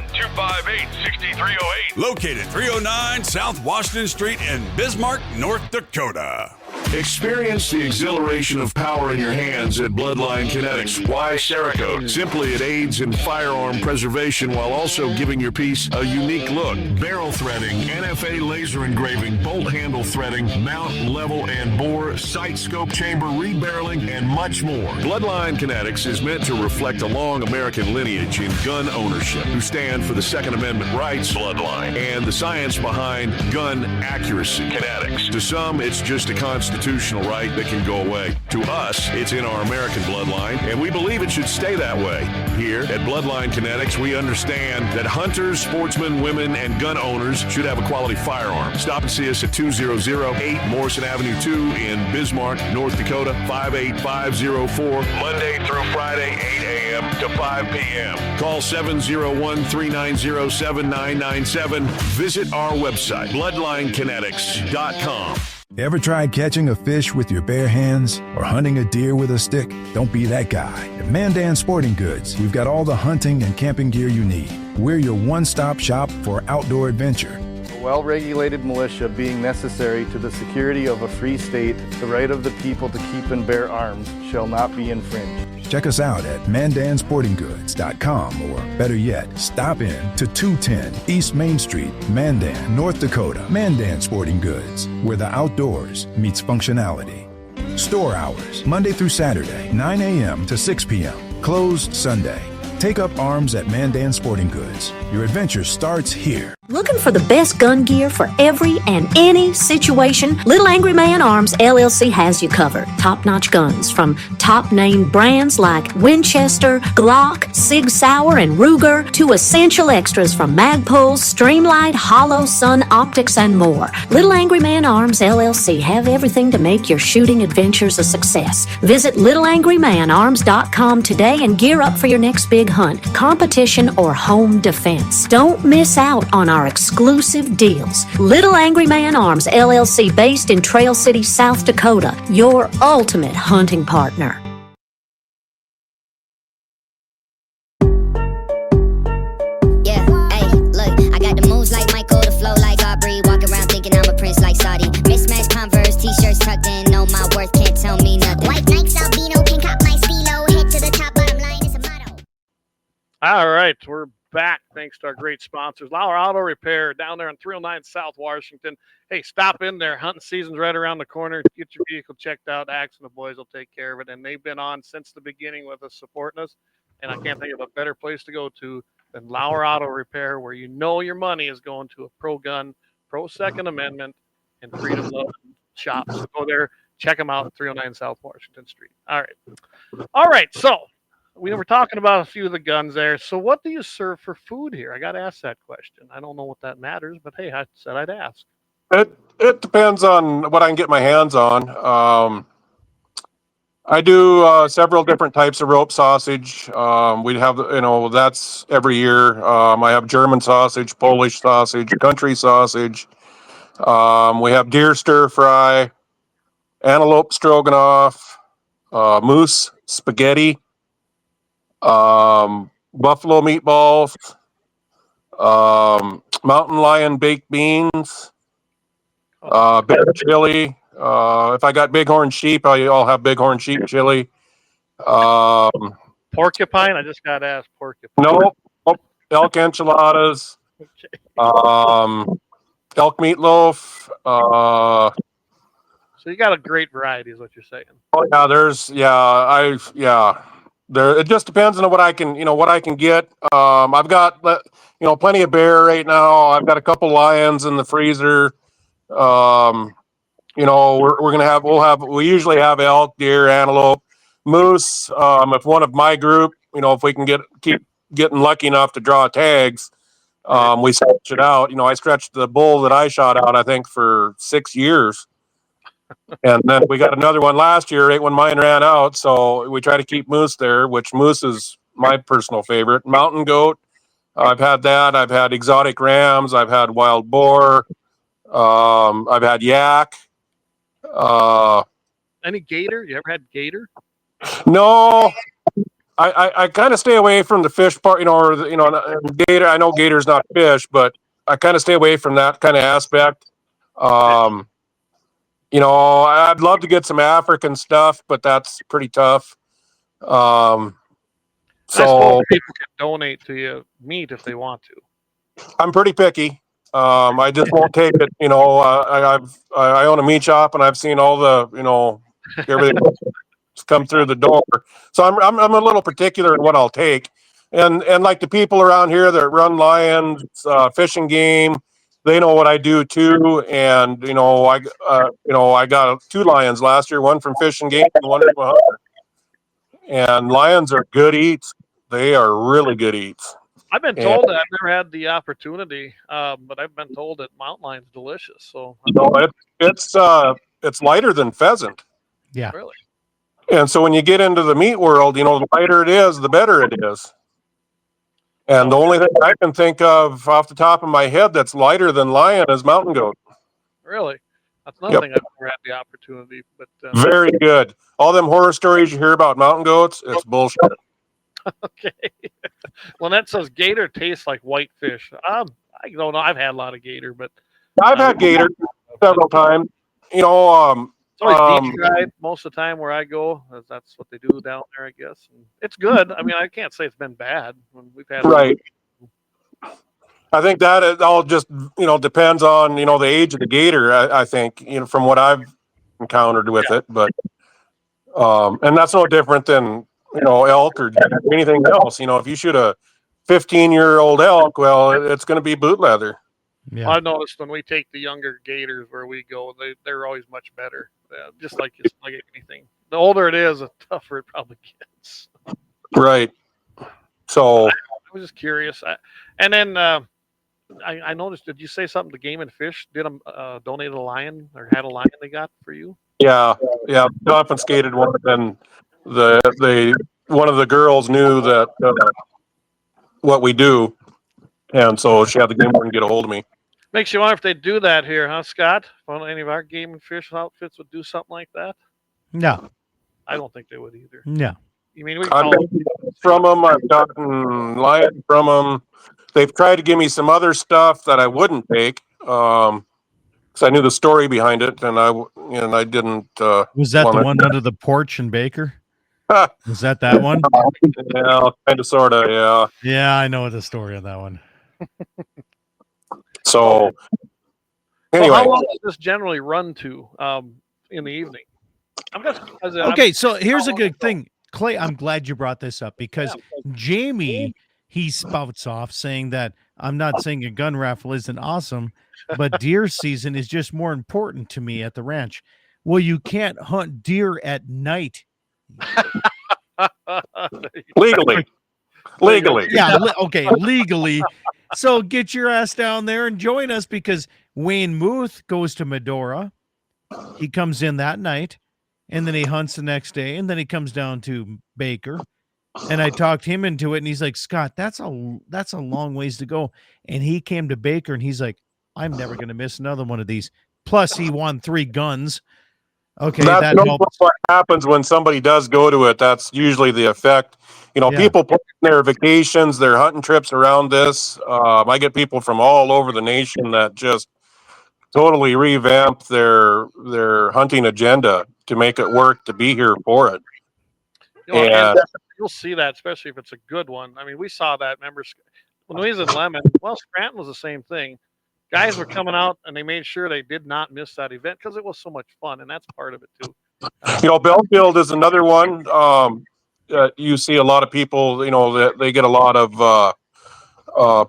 701-258-6308. Located 309 South Washington Street in Bismarck, North Dakota. Experience the exhilaration of power in your hands at Bloodline Kinetics. Why Cerakote? Simply, it aids in firearm preservation while also giving your piece a unique look. Barrel threading, NFA laser engraving, bolt handle threading, mount, level, and bore, sight scope chamber, rebarreling, and much more. Bloodline Kinetics is meant to reflect a long American lineage in gun ownership, who stand for the Second Amendment rights, Bloodline, and the science behind gun accuracy. Kinetics. To some, it's just a constitutional right that can go away. To us, it's in our American bloodline, and we believe it should stay that way. Here at Bloodline Kinetics, we understand that hunters, sportsmen, women, and gun owners should have a quality firearm. Stop and see us at 2008 Morrison Avenue 2 in Bismarck, North Dakota, 58504, Monday through Friday, 8 a.m. to 5 p.m. Call 701-390-7997. Visit our website, bloodlinekinetics.com. Ever tried catching a fish with your bare hands or hunting a deer with a stick? Don't be that guy. At Mandan Sporting Goods, we've got all the hunting and camping gear you need. We're your one-stop shop for outdoor adventure. A well-regulated militia being necessary to the security of a free state, the right of the people to keep and bear arms shall not be infringed. Check us out at mandansportinggoods.com, or better yet, stop in to 210 East Main Street, Mandan, North Dakota. Mandan Sporting Goods, where the outdoors meets functionality. Store hours, Monday through Saturday, 9 a.m. to 6 p.m. Closed Sunday. Take up arms at Mandan Sporting Goods. Your adventure starts here. Looking for the best gun gear for every and any situation? Little Angry Man Arms LLC has you covered. Top-notch guns from top-name brands like Winchester, Glock, Sig Sauer, and Ruger to essential extras from Magpul, Streamlight, Hollow, Sun Optics, and more. Little Angry Man Arms LLC have everything to make your shooting adventures a success. Visit littleangrymanarms.com today and gear up for your next big hunt, competition, or home defense. Don't miss out on our exclusive deals. Little Angry Man Arms LLC, based in Trail City, South Dakota, your ultimate hunting partner. Yeah, hey, look, I got the moves like Michael, the flow like Aubrey, walk around thinking I'm a prince like Saudi. Mismatched Converse, t-shirts tucked in, know my worth, can't tell me nothing. White Nikes, albino, can cop my stilo, head to the top, bottom line is a motto. All right, we're back thanks to our great sponsors, Lauer Auto Repair down there on 309 South Washington. Hey, stop in there. Hunting season's right around the corner. Get your vehicle checked out. Axe and the boys will take care of it. And they've been on since the beginning with us, supporting us. And I can't think of a better place to go to than Lauer Auto Repair, where you know your money is going to a pro gun, pro Second Amendment, and freedom loving shop. So go there, check them out at 309 South Washington Street. All right. So we were talking about a few of the guns there. So what do you serve for food here? I got to ask that question. I don't know what that matters, but hey, I said I'd ask. It depends on what I can get my hands on. I do several different types of rope sausage. We have, that's every year. I have German sausage, Polish sausage, country sausage. We have deer stir fry, antelope stroganoff, moose spaghetti, buffalo meatballs, mountain lion baked beans, bear chili. If I got bighorn sheep, I'll have bighorn sheep chili. Porcupine? I just got to ask porcupine. Nope. Elk enchiladas. Okay. Elk meatloaf. So you got a great variety, is what you're saying. Oh yeah, there. It just depends on what I can get. I've got plenty of bear right now. I've got a couple lions in the freezer. We usually have elk, deer, antelope, moose. If one of my group, if we can keep getting lucky enough to draw tags, we stretch it out. I stretched the bull that I shot out, I think, for 6 years. And then we got another one last year, right when mine ran out. So we try to keep moose there, which moose is my personal favorite. Mountain goat, I've had that. I've had exotic rams. I've had wild boar. I've had yak. Any gator? You ever had gator? No, I kind of stay away from the fish part, gator. I know gator's not fish, but I kind of stay away from that kind of aspect. I'd love to get some African stuff, but that's pretty tough. I suppose people can donate to you meat if they want to. I'm pretty picky. I just won't take it. I own a meat shop, and I've seen all the everything come through the door. So I'm a little particular in what I'll take. And like the people around here that run Lions, Fish and Game, they know what I do too. And I got 2 Lions last year, one from Fish and Game and one from a hunter. And Lions are good eats. They are really good eats. I've been told that. I've never had the opportunity, but I've been told that mountain lion's delicious. So it's lighter than pheasant. Yeah, really. And so when you get into the meat world, the lighter it is, the better it is. And the only thing I can think of off the top of my head that's lighter than lion is mountain goat. Really? That's another thing I've never had the opportunity. But very good. All them horror stories you hear about mountain goats, it's bullshit. Okay. Lynette says gator tastes like white fish. I don't know. I've had a lot of gator, but I've had gator several times. It's always deep fried most of the time where I go. That's what they do down there, I guess. And it's good. I mean, I can't say it's been bad when we've had. Right. I think that it all just depends on the age of the gator. I think from what I've encountered with it, but and that's no different than elk or anything else. If you shoot a 15-year-old elk, well, it's going to be boot leather. Yeah. I've noticed when we take the younger gators where we go, they're always much better. Just like anything. The older it is, the tougher it probably gets. Right. So I was just curious. And then I noticed. Did you say something to Game and Fish? Did them donate a lion or had a lion they got for you? Yeah. Confiscated one, and one of the girls knew that what we do, and so she had the game and get a hold of me. Makes you wonder if they'd do that here, huh, Scott? If any of our Game and Fish outfits would do something like that? No. I don't think they would either. No. You mean I've been from them. I've gotten lion from them. They've tried to give me some other stuff that I wouldn't take because I knew the story behind it, and I didn't. Was that the one under the porch in Baker? Was that one? Yeah, kind of, sort of, yeah. Yeah, I know the story of that one. So, anyway. Well, how long does this generally run to in the evening? Okay, so here's a good thing. Clay, I'm glad you brought this up because Jamie, he spouts off saying that I'm not saying a gun raffle isn't awesome, but deer season is just more important to me at the ranch. Well, you can't hunt deer at night. Legally. Yeah, okay, legally. So get your ass down there and join us because Wayne Muth goes to Medora. He comes in that night, and then he hunts the next day, and then he comes down to Baker. And I talked him into it, and he's like, Scott, that's a long ways to go. And he came to Baker, and he's like, I'm never going to miss another one of these. Plus, he won 3 guns. Okay, that helps. What happens when somebody does go to it. That's usually the effect. People plan their vacations, their hunting trips around this. I get people from all over the nation that just totally revamp their hunting agenda to make it work to be here for it. And you'll see that, especially if it's a good one. I mean, we saw that. Remember, when we was in Lemon, Scranton was the same thing. Guys were coming out, and they made sure they did not miss that event because it was so much fun, and that's part of it too. Belfield is another one. You see a lot of people. That they get a lot of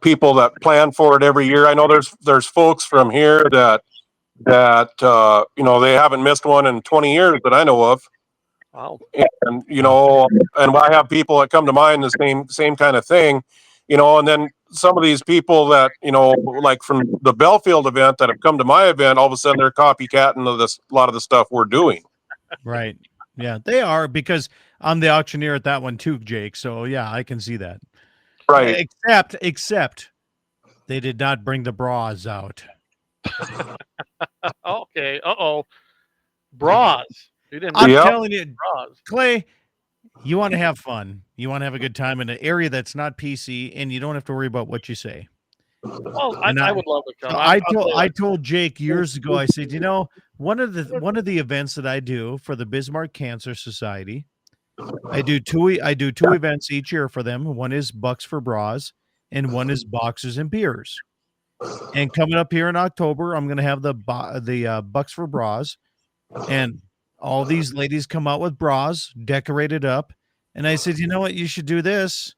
people that plan for it every year. I know there's folks from here that they haven't missed one in 20 years that I know of. Wow. And and I have people that come to mind the same kind of thing. And then some of these people that, like from the Belfield event that have come to my event, all of a sudden they're copycatting a lot of the stuff we're doing. Right. Yeah, they are, because I'm the auctioneer at that one too, Jake. So yeah, I can see that. Right. Except they did not bring the bras out. Okay. Bras. I'm telling you, bras. Clay, you want to have fun. You want to have a good time in an area that's not PC, and you don't have to worry about what you say. Well, I would love to come. I told Jake years ago, I said, one of the events that I do for the Bismarck Cancer Society, I do two events each year for them. One is Bucks for Bras, and one is Boxers and Beers. And coming up here in October, I'm going to have the Bucks for Bras, and all these ladies come out with bras decorated up. And I said, you know what, you should do this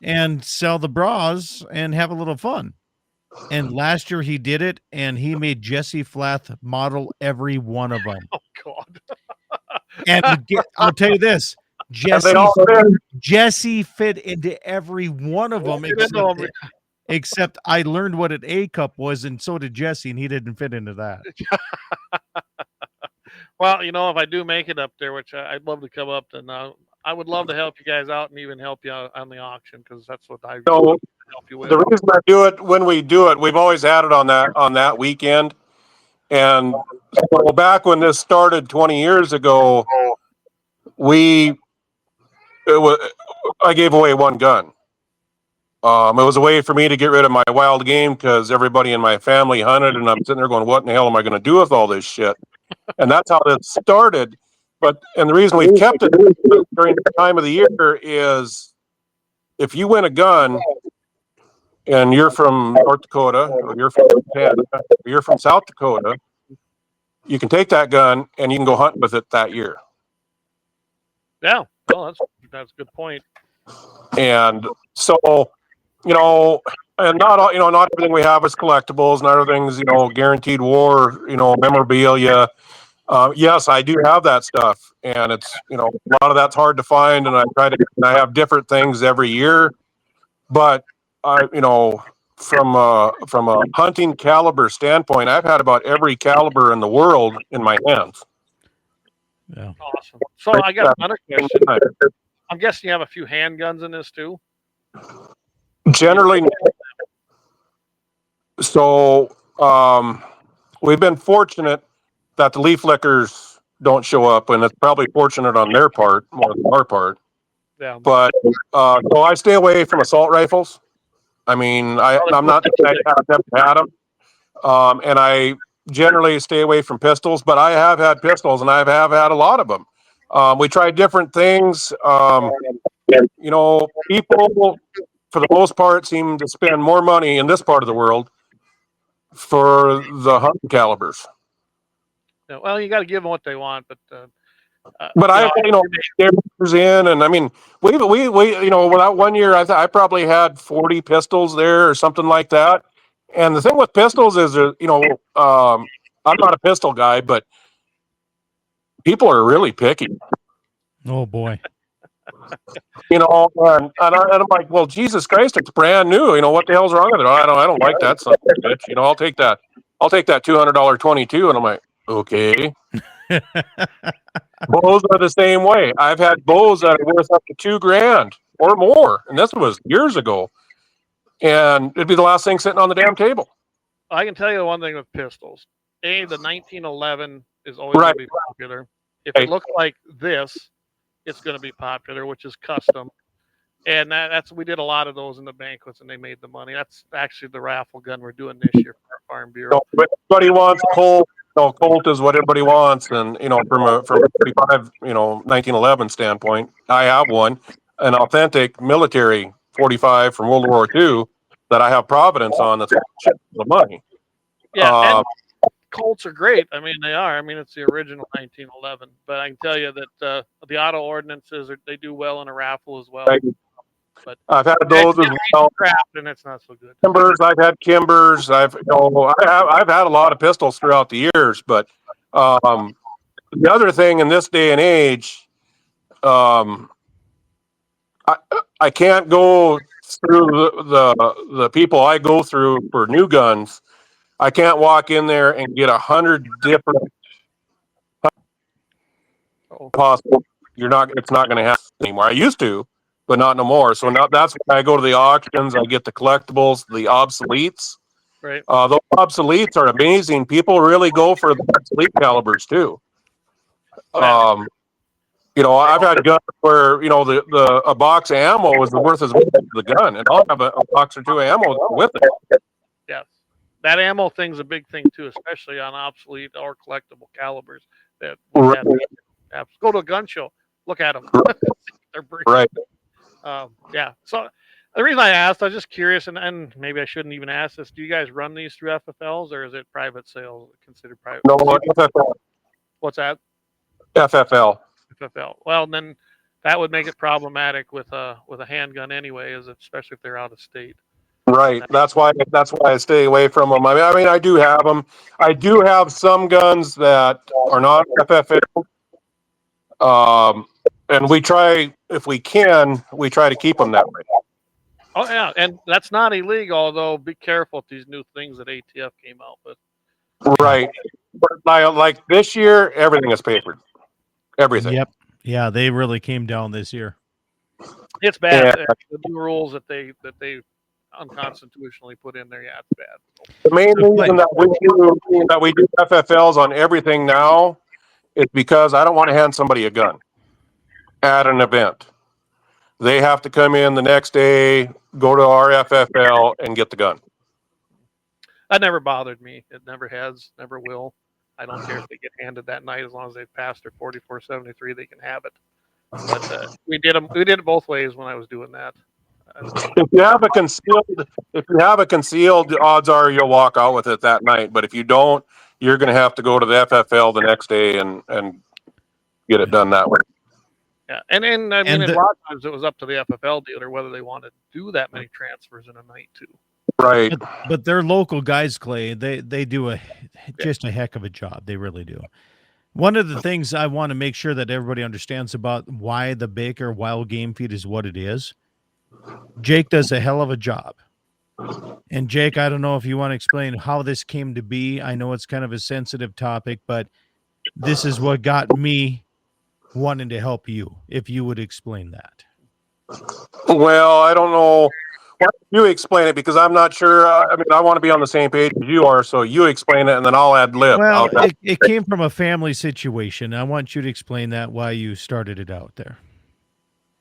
and sell the bras and have a little fun. And last year he did it, and he made Jesse Flath model every one of them. Oh God! And I'll tell you this, Jesse fit into every one of them, except I learned what an A cup was, and so did Jesse, and he didn't fit into that. Well, you know, if I do make it up there, which I'd love to come up, and I would love to help you guys out and even help you out on the auction, because that's what I help you with. The reason I do it when we do it, we've always had it on that weekend, and so back when this started 20 years ago, I gave away one gun. It was a way for me to get rid of my wild game, because everybody in my family hunted, and I'm sitting there going, what in the hell am I going to do with all this shit? And that's how it started. And the reason we've kept it during the time of the year is, if you win a gun and you're from North Dakota, or you're from Canada, or you're from South Dakota, you can take that gun and you can go hunt with it that year. Yeah, well, that's a good point. And so, you know, and not everything we have is collectibles, not everything's, guaranteed war, memorabilia. Yes, I do have that stuff, and it's, a lot of that's hard to find, and I have different things every year, but from a hunting caliber standpoint, I've had about every caliber in the world in my hands. Yeah. Awesome. So I got another question. I'm guessing you have a few handguns in this too? Generally. So we've been fortunate that the leaf lickers don't show up, and it's probably fortunate on their part more than our part. Yeah. But so I stay away from assault rifles. I mean, I'm not. I've never had them, and I generally stay away from pistols. But I have had pistols, and I have had a lot of them. We tried different things. People, for the most part, seem to spend more money in this part of the world for the hunting calibers. Yeah, well, you got to give them what they want, but I there's in, and I mean, we without 1 year, I probably had 40 pistols there or something like that. And the thing with pistols is, I'm not a pistol guy, but people are really picky. Oh boy. And I'm like, well, Jesus Christ, it's brand new. What the hell's wrong with it? I don't like that son of a bitch. I'll take that $200 22, and I'm like, okay. Bows are the same way. I've had bows that are worth up to $2,000 or more, and this was years ago. And it'd be the last thing sitting on the damn table. I can tell you one thing with pistols. The 1911 is always going to be popular. If it looks like this, it's going to be popular, which is custom. And that's we did a lot of those in the banquets, and they made the money. That's actually the raffle gun we're doing this year for our Farm Bureau. Everybody wants Colt. Colt is what everybody wants, and from a 45 1911 standpoint, I have one, an authentic military 45 from World War II that I have Providence on. That's the money. Yeah, and Colts are great. I mean, they are. I mean, it's the original 1911. But I can tell you that the auto ordinances they do well in a raffle as well. But I've had those as well. And it's not so good. Kimbers, I've had Kimbers. I've had a lot of pistols throughout the years. But the other thing in this day and age, I can't go through the people I go through for new guns. I can't walk in there and get 100 different possible. It's not going to happen anymore. I used to, but not no more. So now that's why I go to the auctions. I get the collectibles, the obsoletes. Right. Those obsoletes are amazing. People really go for the obsolete calibers too. I've had guns where a box of ammo is worth as much as the gun, and I'll have a box or two of ammo with it. Yes, that ammo thing's a big thing too, especially on obsolete or collectible calibers. That Right. go to a gun show, look at them. They're Right. Yeah. So the reason I asked, I was just curious, and maybe I shouldn't even ask this. Do you guys run these through FFLs, or is it private sales considered private? No, FFL. What's that? FFL. FFL. Well, then that would make it problematic with a handgun anyway, especially if they're out of state. Right. That's why I stay away from them. I mean, I do have them. I do have some guns that are not FFL. And we try, if we can, we try to keep them that way. Oh yeah, and that's not illegal. Although, be careful with these new things that ATF came out with. Right. But like this year, everything is papered. Everything. Yep. Yeah, they really came down this year. It's bad. Yeah. The new rules that they unconstitutionally put in there. Yeah, it's bad. The main reason that we do FFLs on everything now is because I don't want to hand somebody a gun at an event. They have to come in the next day, go to our FFL, and get the gun. That never bothered me. It never has, never will. I don't care if they get handed that night, as long as they've passed their 4473, they can have it. But we did it both ways when I was doing that. If you have a concealed, the odds are you'll walk out with it that night. But if you don't, you're going to have to go to the FFL the next day and get it done that way. Yeah, and I mean, a lot of times it was up to the FFL dealer whether they wanted to do that many transfers in a night too. Right. But they're local guys, Clay. They do just a heck of a job. They really do. One of the things I want to make sure that everybody understands about why the Baker wild game feed is what it is. Jake does a hell of a job. And Jake, I don't know if you want to explain how this came to be. I know it's kind of a sensitive topic, but this is what got me wanting to help you, if you would explain that. Well, I don't know. Why don't you explain it? Because I'm not sure. I mean, I want to be on the same page as you are, so you explain it, and then I'll ad lib. Well, it came from a family situation. I want you to explain that, why you started it out there.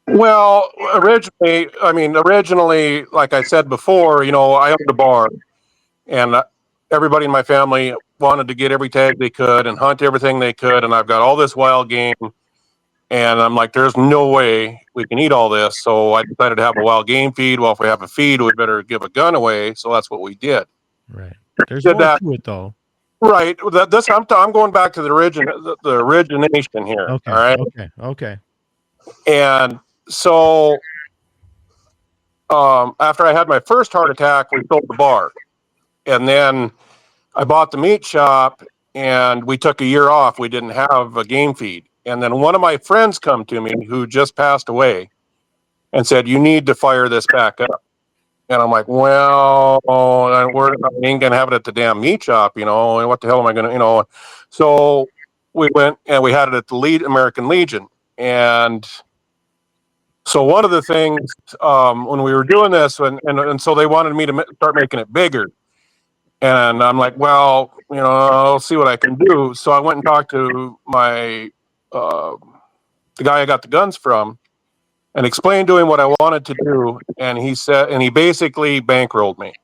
Well, originally, like I said before, I owned a bar, and everybody in my family wanted to get every tag they could and hunt everything they could, and I've got all this wild game, and I'm like, there's no way we can eat all this, so I decided to have a wild game feed. Well, if we have a feed, we better give a gun away, so that's what we did. Right. There's more to it, though. Right. I'm going back to the origination here. Okay. All right. Okay. And so after I had my first heart attack, we sold the bar. And then I bought the meat shop, and we took a year off. We didn't have a game feed. And then one of my friends come to me who just passed away and said, you need to fire this back up. And I'm like, well, I ain't going to have it at the damn meat shop, and what the hell am I going to, So we went and we had it at the American Legion. And so one of the things when we were doing this, and so they wanted me to start making it bigger. And I'm like, well, I'll see what I can do. So I went and talked to the guy I got the guns from and explained to him what I wanted to do. And he basically bankrolled me.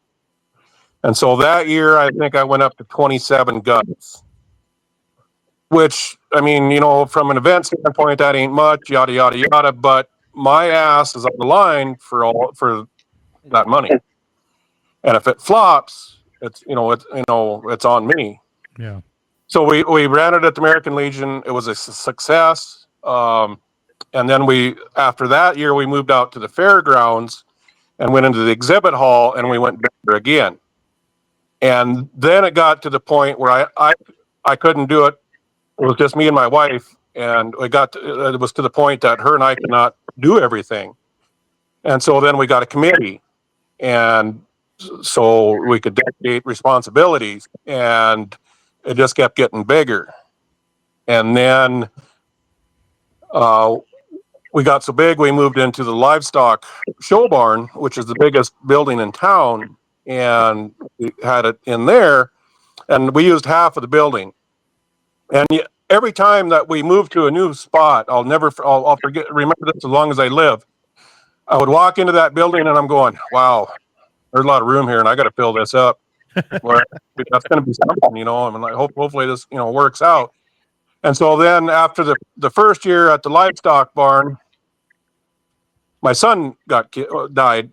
And so that year, I think I went up to 27 guns, which, from an event standpoint, that ain't much, yada, yada, yada. But my ass is on the line for that money. And if it flops, it's on me. Yeah. So we ran it at the American Legion. It was a success. And then after that year, we moved out to the fairgrounds and went into the exhibit hall, and we went bigger again. And then it got to the point where I couldn't do it. It was just me and my wife. And it was to the point that her and I could not do everything. And so then we got a committee, and so we could delegate responsibilities, and it just kept getting bigger. And then we got so big, we moved into the livestock show barn, which is the biggest building in town, and we had it in there, and we used half of the building. And every time that we moved to a new spot, I'll remember this as long as I live. I would walk into that building and I'm going, wow, there's a lot of room here, and I got to fill this up. Well, that's going to be something, you know. I mean, like, hopefully this, you know, works out. And so then after the first year at the livestock barn, my son died,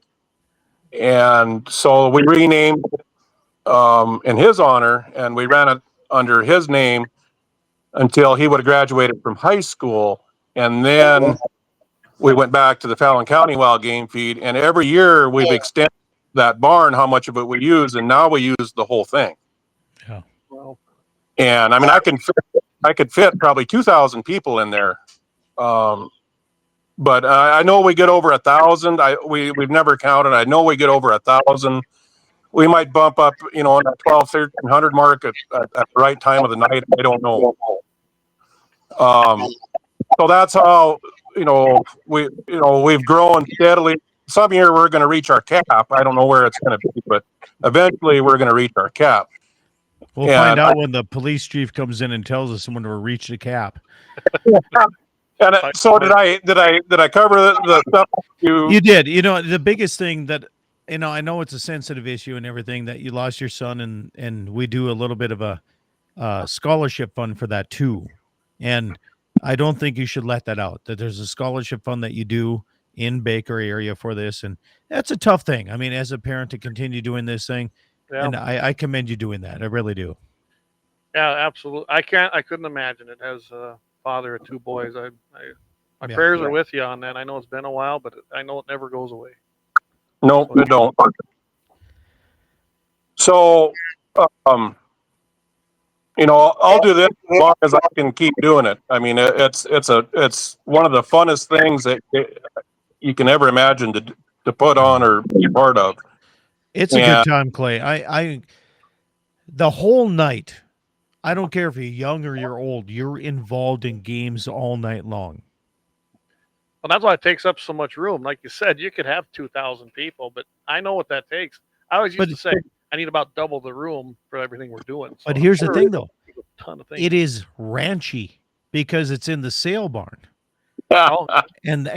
and so we renamed in his honor, and we ran it under his name until he would have graduated from high school, and then we went back to the Fallon County Wild Game Feed, and every year we've extended that barn, how much of it we use, and now we use the whole thing. Yeah. Well, and I mean, I could fit probably 2,000 people in there. But I know we get over 1,000. We've never counted. I know we get over 1,000. We might bump up, you know, in that 1,200, 1,300 mark at the right time of the night. I don't know. So that's how, you know, we've grown steadily. Some year we're going to reach our cap. I don't know where it's going to be, but eventually we're going to reach our cap. We'll find out when the police chief comes in and tells us when we're reached the cap. And so did I cover the stuff you did? You know, the biggest thing that, you know, I know it's a sensitive issue and everything that you lost your son, and we do a little bit of a scholarship fund for that too. And I don't think you should let that out, that there's a scholarship fund that you do in Baker area for this. And that's a tough thing. I mean, as a parent to continue doing this thing. Yeah. And I commend you doing that. I really do. Yeah, absolutely. I couldn't imagine it as a father of 2 boys. My prayers are with you on that. I know it's been a while, but I know it never goes away. No, it don't. So, you know, I'll do this as long as I can keep doing it. I mean, it's one of the funnest things that you can ever imagine to put on or be part of. It's a good time, Clay. The whole night, I don't care if you're young or you're old, you're involved in games all night long. Well, that's why it takes up so much room. Like you said, you could have 2,000 people, but I know what that takes. I always used to say, I need about double the room for everything we're doing. So but here's the thing, though. A ton of things. It is ranchy because it's in the sale barn. and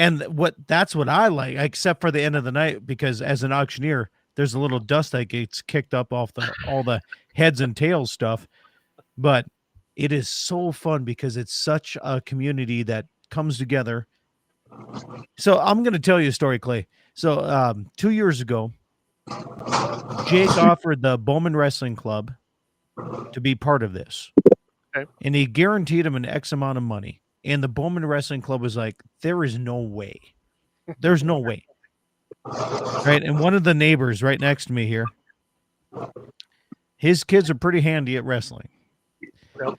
that's what I like, except for the end of the night, because as an auctioneer, there's a little dust that gets kicked up off all the heads and tails stuff. But it is so fun because it's such a community that comes together. So I'm going to tell you a story, Clay. So 2 years ago, Jake offered the Bowman Wrestling Club to be part of this. Okay. And he guaranteed him an X amount of money. And the Bowman Wrestling Club was like, there is no way. There's no way. Right? And one of the neighbors right next to me here, his kids are pretty handy at wrestling. Yep.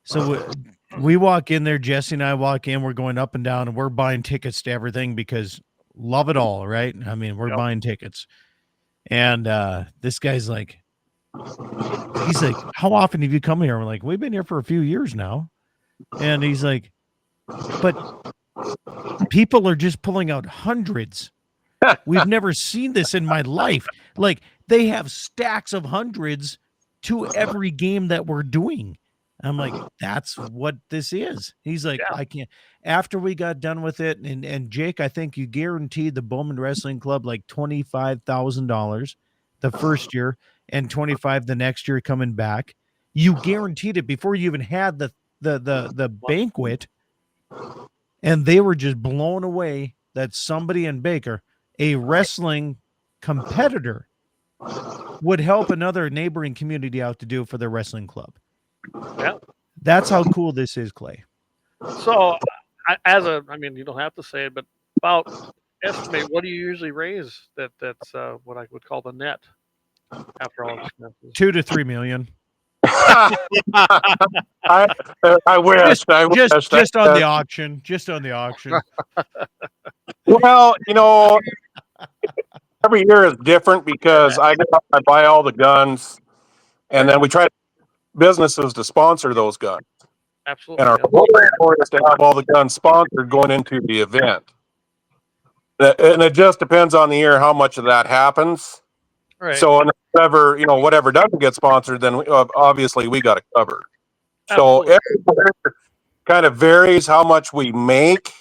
So we walk in there, Jesse and I walk in, we're going up and down, and we're buying tickets to everything because love it all, right? I mean, we're buying tickets. And this guy's like, he's like, how often have you come here? We're like, we've been here for a few years now. And he's like, but people are just pulling out hundreds. We've never seen this in my life. Like, they have stacks of hundreds to every game that we're doing. I'm like, that's what this is. He's like, I can't. After we got done with it, and Jake, I think you guaranteed the Bowman Wrestling Club like $25,000 the first year and $25,000 the next year coming back. You guaranteed it before you even had the banquet, and they were just blown away that somebody in Baker, a wrestling competitor, would help another neighboring community out to do for their wrestling club. Yeah, that's how cool this is, Clay. So, I mean, you don't have to say it, but about estimate, what do you usually raise? That's what I would call the net after all expenses. 2 to 3 million. I wish. Just on the auction. Just on the auction. Well, you know, every year is different because I buy all the guns, and then we try businesses to sponsor those guns. Absolutely. And our goal is to have all the guns sponsored going into the event. And it just depends on the year how much of that happens. Right. So whatever doesn't get sponsored, then obviously we got it covered. Absolutely. So it kind of varies how much we make.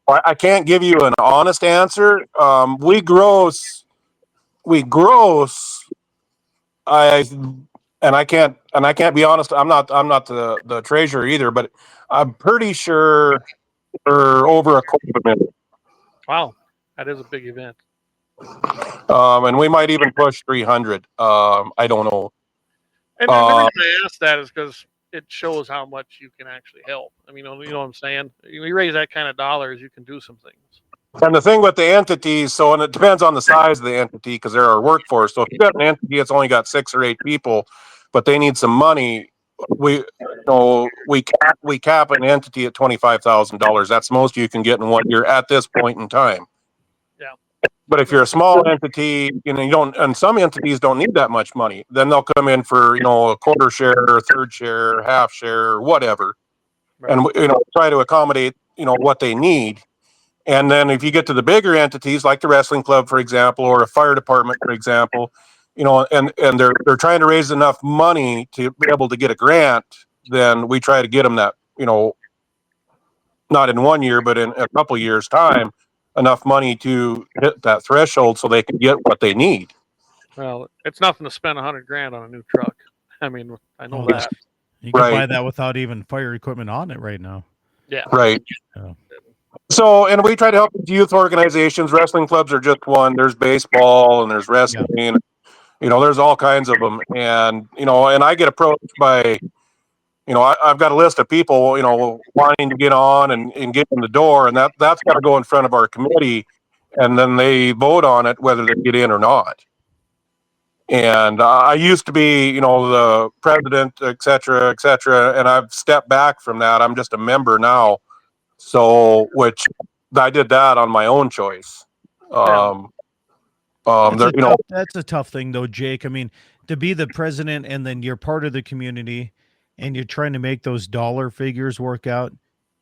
I can't give you an honest answer. We gross I can't be honest. I'm not the treasurer either, but I'm pretty sure we're over a quarter of a million. Wow, that is a big event. And we might even push 300. I don't know. And the reason I ask that is because it shows how much you can actually help. I mean, you know what I'm saying? You raise that kind of dollars, you can do some things. And the thing with the entities, and it depends on the size of the entity because they're our workforce. So if you got an entity that's only got 6 or 8 people, but they need some money, we cap an entity at $25,000. That's the most you can get in 1 year at this point in time. Yeah. But if you're a small entity, you don't, and some entities don't need that much money, then they'll come in for a quarter share, or third share, half share, or whatever, right. And try to accommodate what they need. And then if you get to the bigger entities like the wrestling club, for example, or a fire department, for example, and they're trying to raise enough money to be able to get a grant, then we try to get them that, not in 1 year, but in a couple of years' time, enough money to hit that threshold so they can get what they need. Well, it's nothing to spend $100,000 on a new truck. I mean, I know that. You can buy that without even fire equipment on it right now. Yeah. Right. So, and we try to help youth organizations. Wrestling clubs are just one. There's baseball and there's wrestling. Yeah. There's all kinds of them. And, and I get approached by, I've got a list of people, wanting to get on and get in the door. And that's got to go in front of our committee. And then they vote on it, whether they get in or not. And I used to be, the president, et cetera, and I've stepped back from that. I'm just a member now. So, which I did that on my own choice. That's a tough thing, though, Jake. I mean, to be the president and then you're part of the community and you're trying to make those dollar figures work out.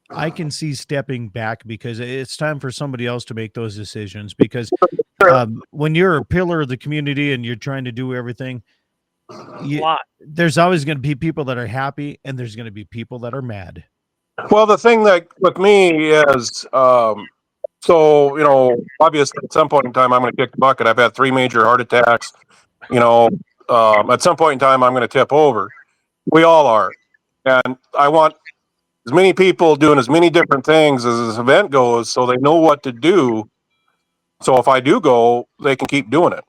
I can see stepping back because it's time for somebody else to make those decisions. Because when you're a pillar of the community and you're trying to do everything, there's always going to be people that are happy and there's going to be people that are mad. Well, the thing that with me is, obviously at some point in time, I'm going to kick the bucket. I've had 3 major heart attacks. At some point in time, I'm going to tip over. We all are. And I want as many people doing as many different things as this event goes so they know what to do. So if I do go, they can keep doing it.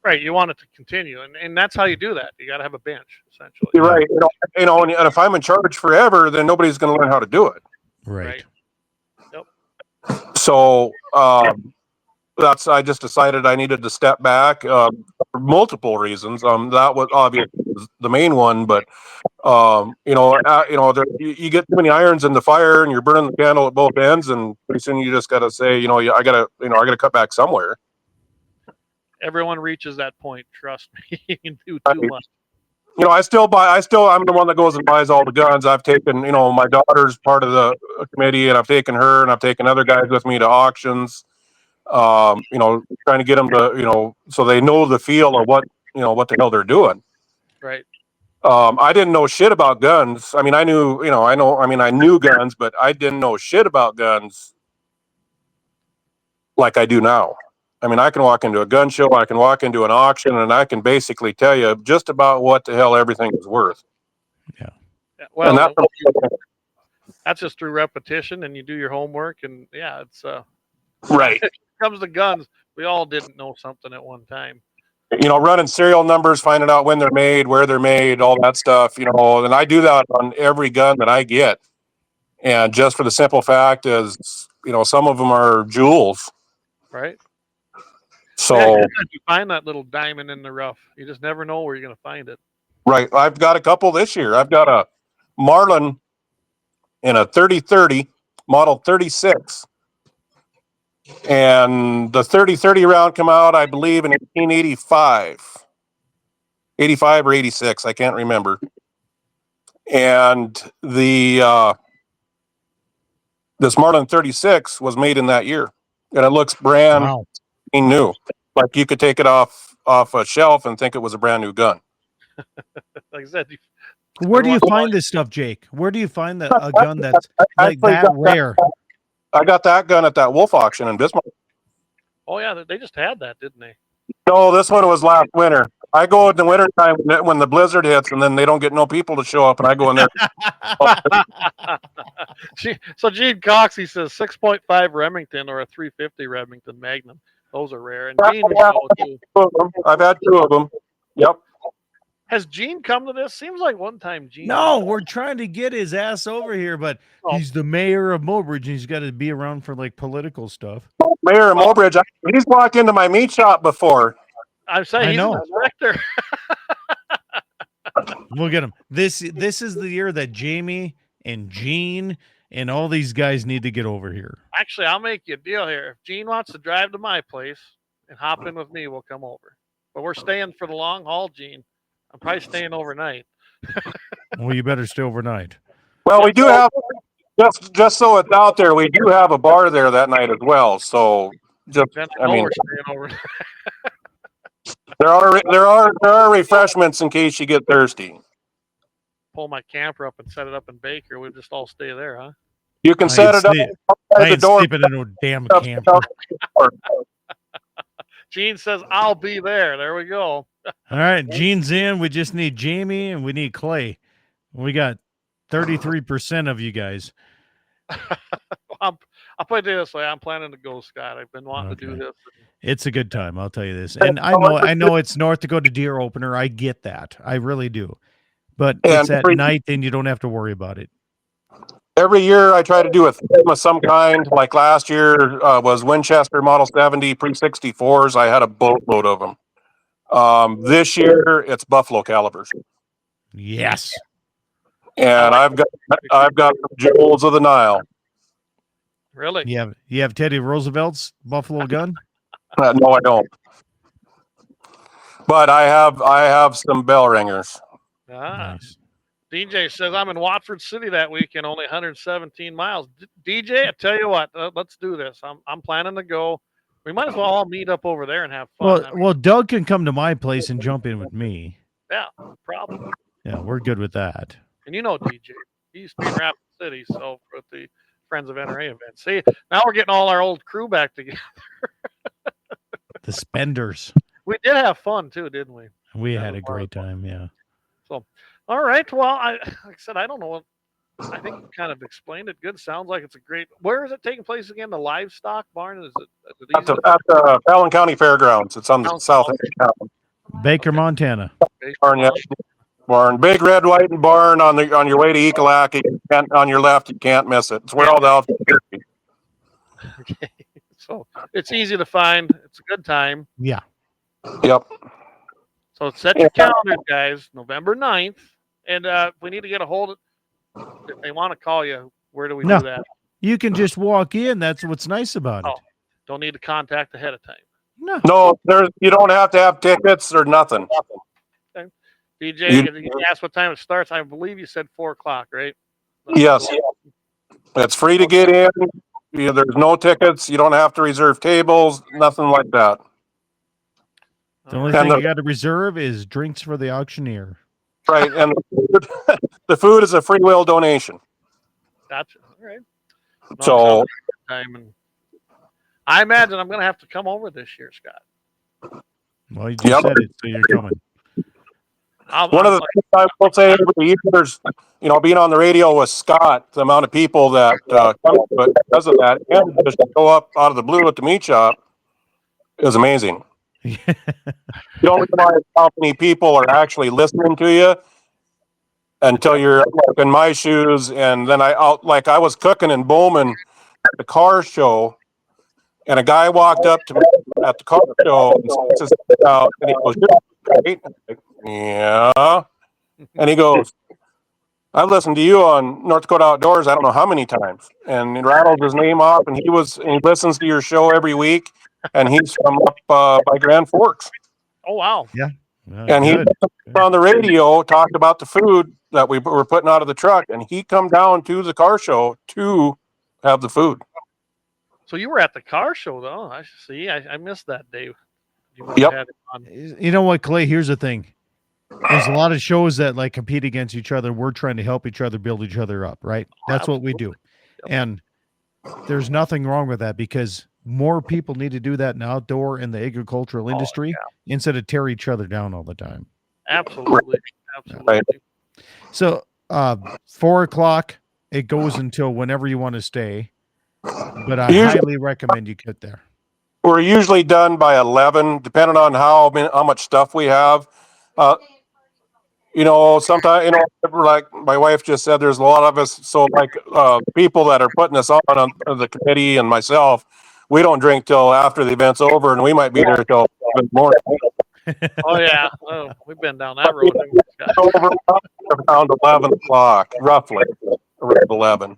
Right. You want it to continue. And that's how you do that. You got to have a bench, essentially. You're right. And if I'm in charge forever, then nobody's going to learn how to do it. Right. Yep. So I just decided I needed to step back for multiple reasons. That was obviously the main one, but you get too many irons in the fire and you're burning the candle at both ends, and pretty soon you just got to say, I gotta cut back somewhere. Everyone reaches that point. Trust me, you can do too much. I'm the one that goes and buys all the guns. I've taken, my daughter's part of the committee, and I've taken her, and I've taken other guys with me to auctions. Trying to get them to, so they know the feel of what the hell they're doing. Right. I didn't know shit about guns. I mean, I knew guns, but I didn't know shit about guns like I do now. I mean, I can walk into a gun show, I can walk into an auction, and I can basically tell you just about what the hell everything is worth. Yeah. Well, that's just through repetition, and you do your homework, and it's right. When it comes to guns, we all didn't know something at one time. Running serial numbers, finding out when they're made, where they're made, all that stuff, and I do that on every gun that I get. And just for the simple fact is, some of them are jewels. Right. So you find that little diamond in the rough. You just never know where you're going to find it. Right. I've got a couple this year. I've got a Marlin in a 30-30 model 36. And the 30-30 round come out, I believe, in 1885. 85 or 86, I can't remember. And the this Marlin 36 was made in that year. And it looks brand new. Like you could take it off a shelf and think it was a brand new gun. Like I said, where do you find this stuff, Jake? Where do you find a gun that's like that rare? I got that gun at that wolf auction in Bismarck. Oh yeah, they just had that, didn't they? No, this one was last winter. I go in the wintertime when the blizzard hits, and then they don't get no people to show up, and I go in there. So Gene Cox, he says 6.5 Remington or a 350 Remington Magnum. Those are rare. And Gene would know too. I've had 2 of them. Yep. Has Gene come to this? Seems like one time Gene. No, we're trying to get his ass over here, but he's the mayor of Mobridge, and he's got to be around for like political stuff. Mayor of Mobridge, he's walked into my meat shop before. I'm saying he's an inspector. We'll get him. This is the year that Jamie and Gene and all these guys need to get over here. Actually, I'll make you a deal here. If Gene wants to drive to my place and hop in with me, we'll come over. But we're staying for the long haul, Gene. I'm probably staying overnight. Well, you better stay overnight. Well, we do have, just so it's out there, we do have a bar there that night as well. So, I mean, we're staying overnight. there are refreshments in case you get thirsty. Pull my camper up and set it up in Baker. We'll just all stay there, huh? You can set it up outside the door. Sleeping in a damn camper. Gene says, I'll be there. There we go. All right, Gene's in. We just need Jamie and we need Clay. We got 33% of you guys. I'll put it this way. I'm planning to go, Scott. I've been wanting to do this. It's a good time, I'll tell you this. And I know it's North Dakota deer opener. I get that. I really do. But it's at night, and you don't have to worry about it. Every year I try to do a theme of some kind. Like last year was Winchester Model 70 Pre-64s. I had a boatload of them. This year it's buffalo calibers. Yes. And I've got Jewels of the Nile. Really? You have Teddy Roosevelt's buffalo gun? No, I don't. But I have some bell ringers. Nice. DJ says I'm in Watford City that weekend, only 117 miles. DJ, I tell you what, let's do this. I'm planning to go. We might as well all meet up over there and have fun. Well, Doug can come to my place and jump in with me. Yeah, no problem. Yeah, we're good with that. And you know DJ, he used to be in Rapid City, so with the Friends of NRA event. See, now we're getting all our old crew back together. The Spenders. We did have fun too, didn't we? We had a great time, yeah. So, all right. Well, like I said, I don't know what. I think you kind of explained it good. Sounds like it's a great. Where is it taking place again? The livestock barn? Is it at the Fallon County Fairgrounds? It's on the south end of town. Baker, Montana. Barn, yeah. Barn, big red, white, and barn on your way to Ekalaki. On your left, you can't miss it. It's where all the outfits are. Okay, so it's easy to find. It's a good time. Yeah. Yep. So set your calendar, guys. November 9th. And if we need to get a hold of, if they want to call you, where do we do that? You can just walk in. That's what's nice about it. Don't need to contact ahead of time. No, you don't have to have tickets or nothing. Okay. DJ, you asked what time it starts. I believe you said 4:00, right? Yes. It's free to get in. There's no tickets. You don't have to reserve tables. Nothing like that. The only thing you got to reserve is drinks for the auctioneer. Right, and the food is a free will donation. Gotcha. All right. So, I imagine I'm going to have to come over this year, Scott. Well, you just said it, so you're coming. One of the things I will say over the years, being on the radio with Scott, the amount of people that come to it because of that, and just go up out of the blue at the meat shop is amazing. You don't realize how many people are actually listening to you until you're in my shoes. And then I was cooking in Bowman at the car show, and a guy walked up to me at the car show and he goes, "Great." Yeah. And he goes, "I've listened to you on North Dakota Outdoors I don't know how many times." And he rattled his name off, and he listens to your show every week. And he's from up by Grand Forks. Oh, wow. Yeah. And he on the radio talked about the food that we were putting out of the truck. And he come down to the car show to have the food. So you were at the car show, though. I see. I missed that day. Yep. You know what, Clay? Here's the thing. There's a lot of shows that compete against each other. We're trying to help each other build each other up, right? That's what we do. And there's nothing wrong with that because more people need to do that in outdoor and the agricultural industry instead of tear each other down all the time. Absolutely. So 4 o'clock, it goes until whenever you want to stay. But I highly recommend you get there. We're usually done by 11, depending on how much stuff we have. Sometimes, like my wife just said, there's a lot of us. So like people that are putting us on the committee and myself, we don't drink till after the event's over, and we might be there till 7 in the morning. Oh yeah, we've been down that road. Around 11 o'clock, roughly around 11.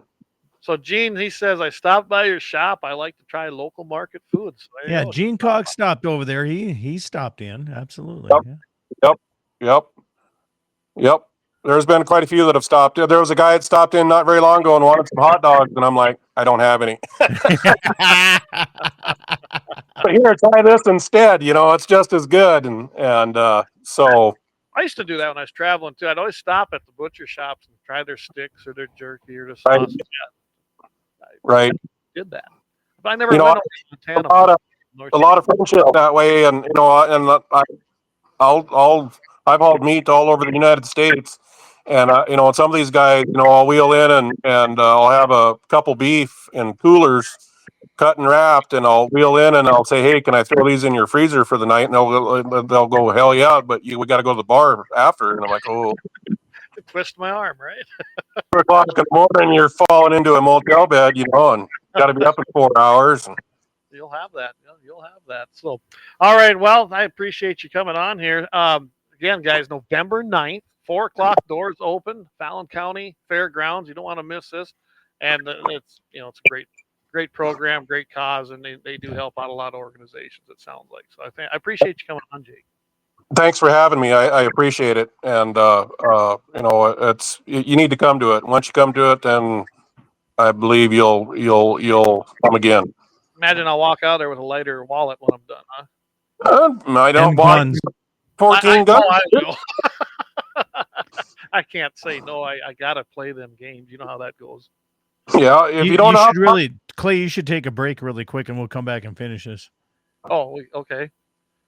So Gene, he says, I stopped by your shop. I like to try local market foods. So Gene Cox stopped over there. He stopped in. Absolutely. Yep. There's been quite a few that have stopped. There was a guy that stopped in not very long ago and wanted some hot dogs, and I'm like, I don't have any. But here, try this instead. It's just as good, and so. I used to do that when I was traveling too. I'd always stop at the butcher shops and try their sticks or their jerky or the sausage. Right. Did that, but I never went over to Montana. A lot of friendship that way, and I've hauled meat all over the United States, and some of these guys, I'll wheel in and I'll have a couple beef in coolers, cut and wrapped, and I'll wheel in and I'll say, hey, can I throw these in your freezer for the night? And they'll go, hell yeah, but we got to go to the bar after. And I'm like, oh. Twist my arm, right? 4 o'clock in the morning, you're falling into a motel bed, and got to be up in 4 hours. You'll have that. You'll have that. So, all right. Well, I appreciate you coming on here. Again, guys, November 9th, 4 o'clock, doors open, Fallon County Fairgrounds. You don't want to miss this. And it's a great program, great cause, and they do help out a lot of organizations, it sounds like. So I appreciate you coming on, Jake. Thanks for having me. I appreciate it. And, it's, you need to come to it. Once you come to it, then I believe you'll come again. Imagine I'll walk out there with a lighter wallet when I'm done, huh? I don't want 14 guns. I know. I can't say no. I got to play them games. You know how that goes. Yeah. If you don't know. Clay, you should take a break really quick and we'll come back and finish this. Oh, okay.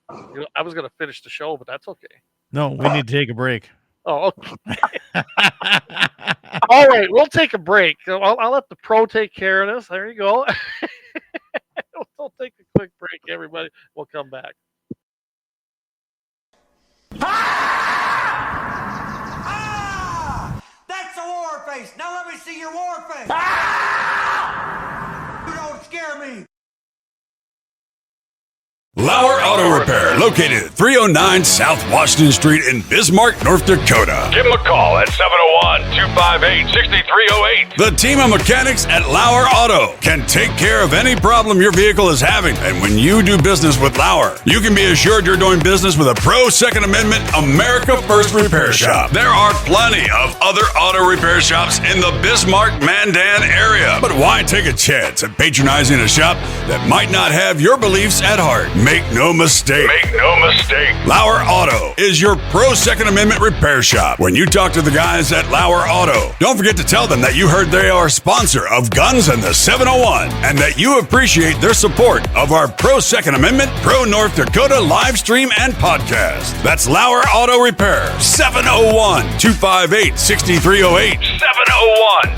I was going to finish the show, but that's okay. No, we need to take a break. Oh, okay. All right, we'll take a break. I'll let the pro take care of this. There you go. We'll take a quick break, everybody. We'll come back. That's a war face. Now let me see your war face. You don't scare me. Lauer Auto Repair, located at 309 South Washington Street in Bismarck, North Dakota. Give them a call at 701-258-6308. The team of mechanics at Lauer Auto can take care of any problem your vehicle is having. And when you do business with Lauer, you can be assured you're doing business with a pro Second Amendment America First repair shop. There are plenty of other auto repair shops in the Bismarck-Mandan area. But why take a chance at patronizing a shop that might not have your beliefs at heart? Make no mistake. Lauer Auto is your pro Second Amendment repair shop. When you talk to the guys at Lauer Auto, don't forget to tell them that you heard they are a sponsor of Guns and the 701 and that you appreciate their support of our pro Second Amendment, pro North Dakota live stream and podcast. That's Lauer Auto Repair, 701-258-6308.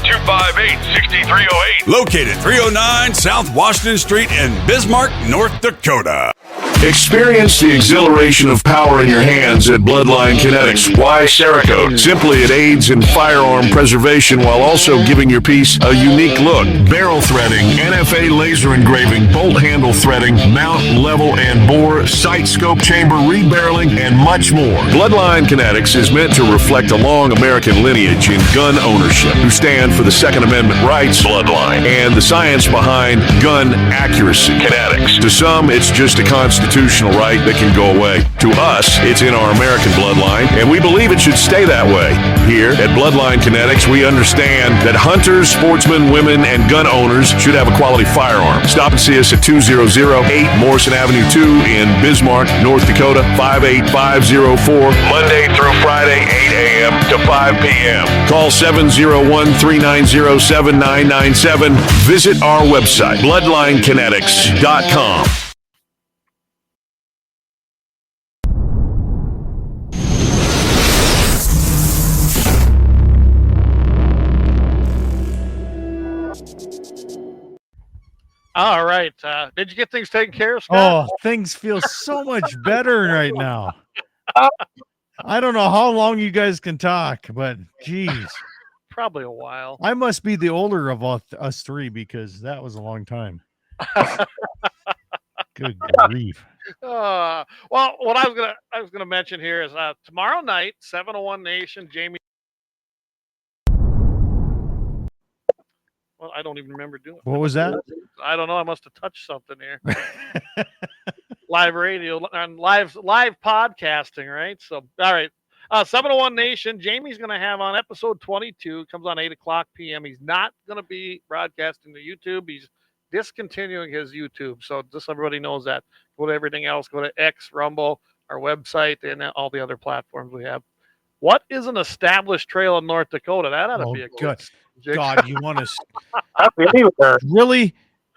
701-258-6308. Located 309 South Washington Street in Bismarck, North Dakota. Experience the exhilaration of power in your hands at Bloodline Kinetics. Why Cerakote? Simply, it aids in firearm preservation while also giving your piece a unique look. Barrel threading, NFA laser engraving, bolt handle threading, mount, level, and bore, sight scope chamber, rebarreling, and much more. Bloodline Kinetics is meant to reflect a long American lineage in gun ownership, who stand for the Second Amendment rights, Bloodline, and the science behind gun accuracy. Kinetics. To some, it's just a constitution constitutional right that can go away. To us, it's in our American bloodline, and we believe it should stay that way. Here at Bloodline Kinetics, we understand that hunters, sportsmen, women, and gun owners should have a quality firearm. Stop and see us at 2008 Morrison Avenue 2 in Bismarck, North Dakota, 58504, Monday through Friday, 8 a.m. to 5 p.m. Call 701-390-7997. Visit our website, bloodlinekinetics.com. All right. Did you get things taken care of, Scott? Oh, things feel so much better right now. I don't know how long you guys can talk, but geez. Probably a while. I must be the older of us three because that was a long time. Good grief. Well, what I was gonna mention here is tomorrow night, 701 Nation, Jamie. Well, I don't even remember doing it. What was that? I don't know. I must have touched something here. Live radio and live podcasting, right? So, all right. 701 Nation, Jamie's going to have on episode 22, comes on 8 o'clock p.m. He's not going to be broadcasting to YouTube. He's discontinuing his YouTube. So just everybody knows that. Go to everything else. Go to X, Rumble, our website, and all the other platforms we have. What is an established trail in North Dakota? That ought to be a good. God, you want to really?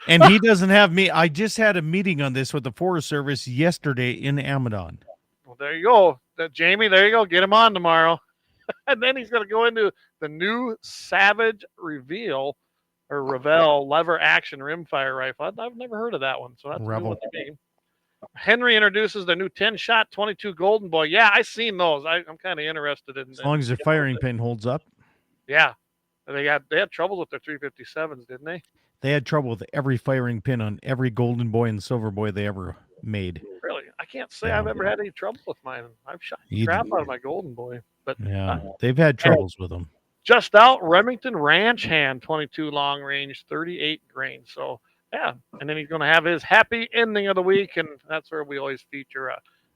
And he doesn't have me. I just had a meeting on this with the Forest Service yesterday in Amadon. Well, there you go. Jamie, there you go. Get him on tomorrow. And then he's going to go into the new Savage Reveal lever action rimfire rifle. I've never heard of that one. So that's Rebel. What you mean. Henry introduces the new 10-shot 22 Golden Boy. Yeah, I've seen those. I'm kind of interested in. As long as their firing pin holds up. Yeah, they had trouble with their 357s, didn't they? They had trouble with every firing pin on every Golden Boy and Silver Boy they ever made. Really, I can't say I've ever had any trouble with mine. I've shot the crap out of my Golden Boy, but they've had troubles with them. Just out Remington Ranch Hand 22 long range 38 grain. So. Yeah, and then he's going to have his happy ending of the week, and that's where we always feature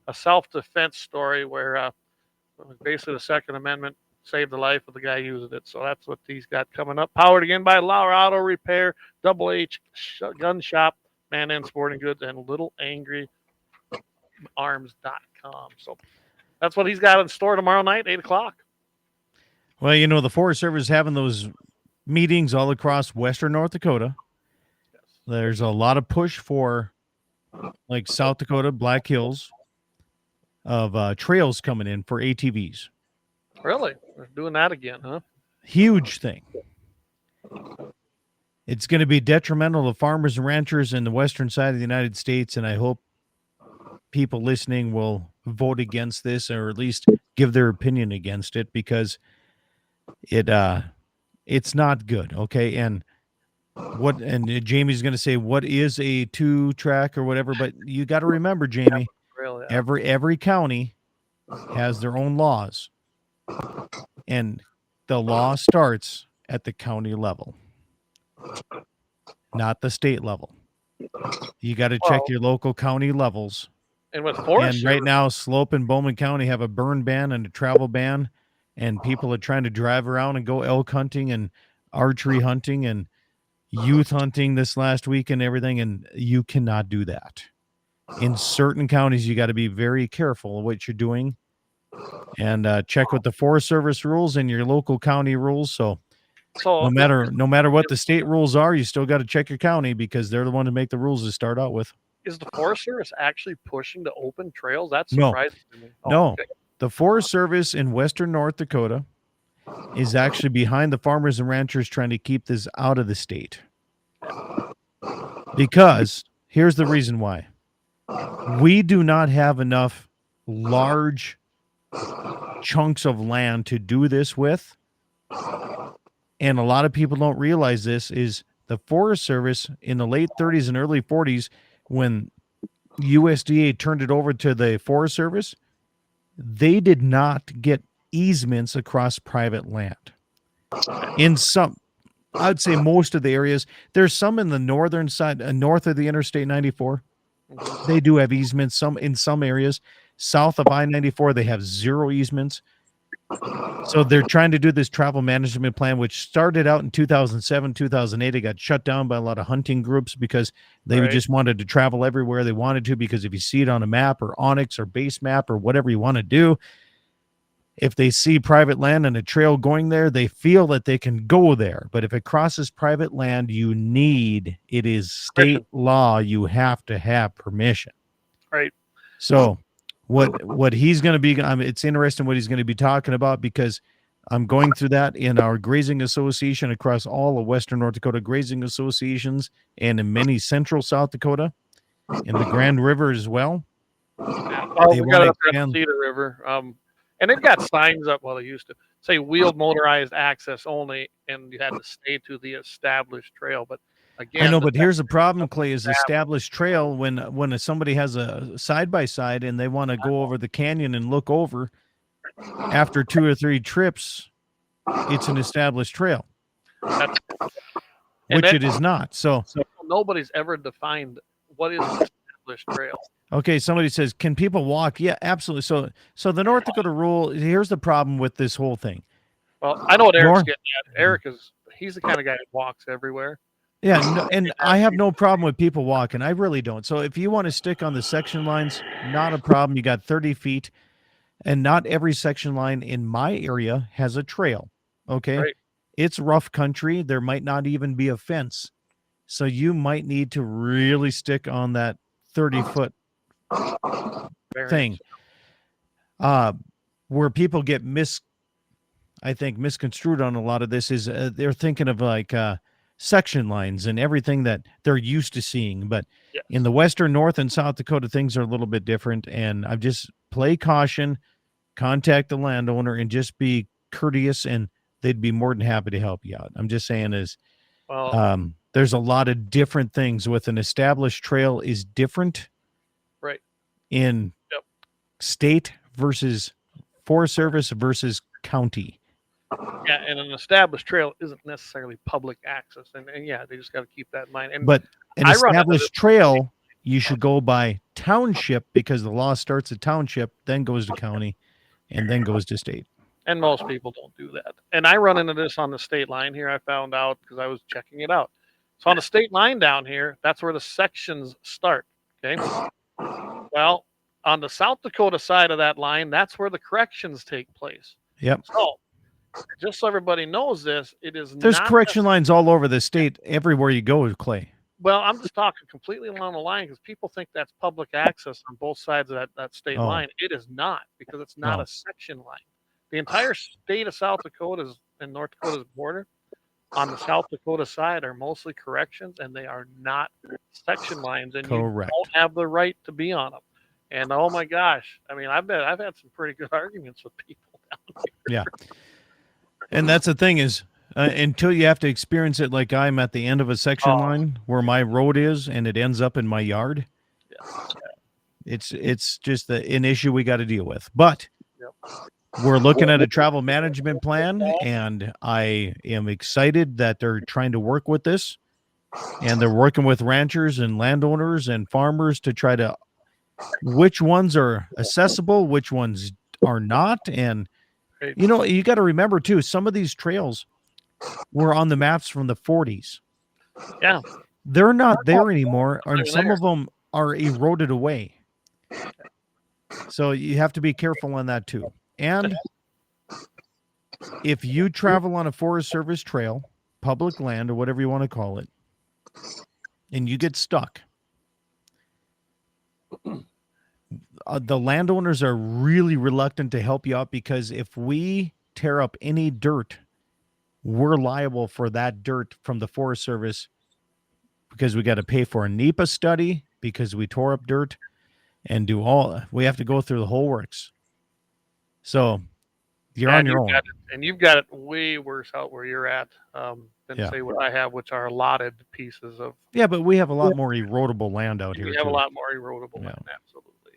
a self-defense story where basically the Second Amendment saved the life of the guy using it. So that's what he's got coming up. Powered again by Lauer Auto Repair, Double H Gun Shop, Man and Sporting Goods, and LittleAngryArms.com. So that's what he's got in store tomorrow night, 8 o'clock. Well, the Forest Service is having those meetings all across western North Dakota. There's a lot of push for, like, South Dakota, Black Hills, of trails coming in for ATVs. Really? They're doing that again, huh? Huge thing. It's going to be detrimental to farmers and ranchers in the western side of the United States, and I hope people listening will vote against this or at least give their opinion against it because it's not good, okay? And Jamie's going to say, what is a 2-track or whatever, but you got to remember, Jamie, really, every county has their own laws, and the law starts at the county level, not the state level. You got to check your local county levels. And with Forest And right now, Slope and Bowman County have a burn ban and a travel ban, and people are trying to drive around and go elk hunting and archery hunting and youth hunting this last week and everything, and you cannot do that. In certain counties, you got to be very careful of what you're doing and check with the Forest Service rules and your local county rules. So no matter what the state rules are, you still got to check your county because they're the one to make the rules to start out with. Is the Forest Service actually pushing to open trails? That's surprising to me. No. Okay. The Forest Service in western North Dakota is actually behind the farmers and ranchers trying to keep this out of the state. Because here's the reason why. We do not have enough large chunks of land to do this with. And a lot of people don't realize this is the Forest Service in the late 30s and early 40s, when USDA turned it over to the Forest Service, they did not get easements across private land. In some, I'd say most of the areas, there's some in the northern side, north of the Interstate 94, They do have easements in some areas. South of I-94, they have 0 easements. So they're trying to do this travel management plan, which started out in 2007, 2008. It got shut down by a lot of hunting groups because they just wanted to travel everywhere they wanted to, because if you see it on a map or Onyx or base map or whatever you want to do, if they see private land and a trail going there, they feel that they can go there. But if it crosses private land, it is state law. You have to have permission. Right. So what he's going to be, it's interesting what he's going to be talking about, because I'm going through that in our grazing association across all of Western North Dakota grazing associations, and in many central South Dakota, in the Grand River as well. Oh, we got it up there at the Cedar River. And they've got signs up, well, they used to say wheeled motorized access only, and you had to stay to the established trail. But again, I know, but here's the problem, Clay, is established trail, when somebody has a side-by-side and they want to go over the canyon and look over, after 2 or 3 trips, it's an established trail, which it is not. So nobody's ever defined what is an established trail. Okay, somebody says, can people walk? Yeah, absolutely. So the North Dakota rule, here's the problem with this whole thing. Well, I know what Eric's getting at. Eric he's the kind of guy that walks everywhere. Yeah, no, and I have no problem with people walking. I really don't. So if you want to stick on the section lines, not a problem. You got 30 feet, and not every section line in my area has a trail. Okay? Right. It's rough country. There might not even be a fence. So you might need to really stick on that 30-foot thing. Where people get misconstrued on a lot of this is they're thinking of like section lines and everything that they're used to seeing. But in the Western North and South Dakota, things are a little bit different. And I've just play caution, contact the landowner, and just be courteous, and they'd be more than happy to help you out. I'm just saying there's a lot of different things with an established trail is different. Right. In state versus Forest Service versus county. Yeah, and an established trail isn't necessarily public access, and yeah, they just got to keep that in mind. But an established trail, you should go by township, because the law starts at township, then goes to county, and then goes to state. And most people don't do that. And I run into this on the state line here. I found out because I was checking it out. So on the state line down here, that's where the sections start. Okay. Well, on the South Dakota side of that line, that's where the corrections take place. Yep. So just so everybody knows this, there's correction lines all over the state, everywhere you go, Clay. Well, I'm just talking completely along the line, because people think that's public access on both sides of that state line. It is not, because it's not a section line. The entire state of South Dakota's and North Dakota's border on the South Dakota side are mostly corrections, and they are not section lines, and Correct. You don't have the right to be on them. And oh my gosh, I mean, I've had some pretty good arguments with people down here. Yeah, and that's the thing is, until you have to experience it, like I'm at the end of a section line where my road is, and it ends up in my yard. It's just an issue we got to deal with, but. We're looking at a travel management plan, and I am excited that they're trying to work with this, and they're working with ranchers and landowners and farmers to try to which ones are accessible, which ones are not. And, you got to remember too, some of these trails were on the maps from the 40s. Yeah. They're not there anymore, and some of them are eroded away. So you have to be careful on that too. And if you travel on a Forest Service trail, public land, or whatever you want to call it, and you get stuck, the landowners are really reluctant to help you out, because if we tear up any dirt, we're liable for that dirt from the Forest Service, because we got to pay for a NEPA study because we tore up dirt, and we have to go through the whole works. So you're on your own. And you've got it way worse out where you're at than say what I have, which are allotted pieces of. Yeah, but we have a lot more erodible land out here. We have a lot more erodible land, absolutely.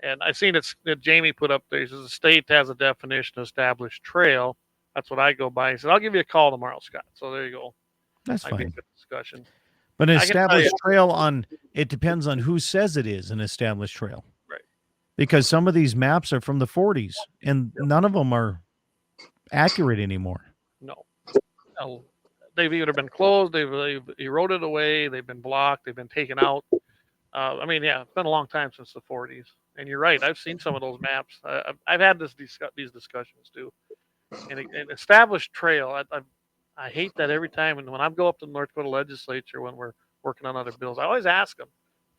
And I've seen that Jamie put up there. He says the state has a definition of established trail. That's what I go by. He said, I'll give you a call tomorrow, Scott. So there you go. That's fine. Good discussion. But an established trail it depends on who says it is an established trail. Right. Because some of these maps are from the 40s, and none of them are accurate anymore. No. They've either been closed, they've eroded away, they've been blocked, they've been taken out. I mean, yeah, it's been a long time since the 40s. And you're right. I've seen some of those maps. I've had these discussions too. And an established trail, I hate that every time. And when I go up to the North Dakota legislature when we're working on other bills, I always ask them,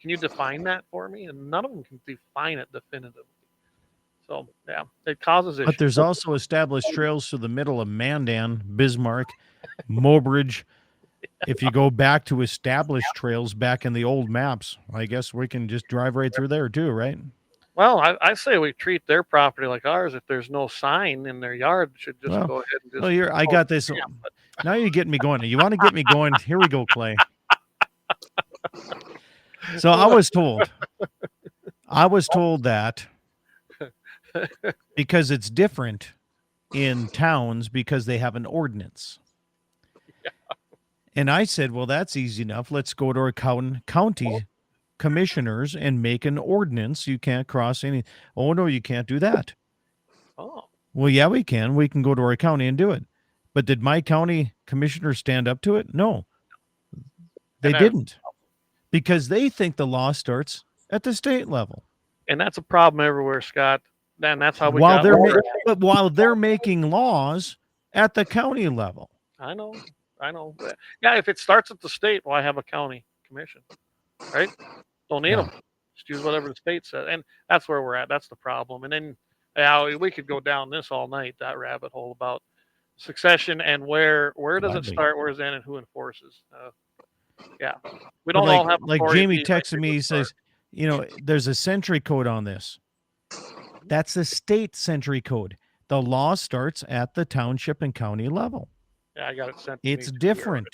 can you define that for me? And none of them can define it definitively. So, yeah, it causes issues. But there's also established trails through the middle of Mandan, Bismarck, Mobridge. If you go back to established trails back in the old maps, I guess we can just drive right through there too, right? Well, I say we treat their property like ours. If there's no sign in their yard, should just go ahead and just. Well, I got this. Yeah, now you're getting me going. You want to get me going? Here we go, Clay. So I was told that because it's different in towns because they have an ordinance. Yeah. And I said, well, that's easy enough. Let's go to our county commissioners and make an ordinance. You can't cross any. Oh, no, you can't do that. Oh. Well, yeah, we can. We can go to our county and do it. But did my county commissioner stand up to it? No, they didn't. Because they think the law starts at the state level. And that's a problem everywhere, Scott. And that's how we but while they're making laws at the county level. I know. Yeah, if it starts at the state, why have a county commission? Right? Don't need them. Just use whatever the state says. And that's where we're at. That's the problem. And then we could go down this all night, that rabbit hole about succession and where does it start, where does it end, and who enforces. Yeah. We don't all have like Jamie texted me, he says, there's a century code on this. That's a state century code. The law starts at the township and county level. Yeah, I got it sent. It's different.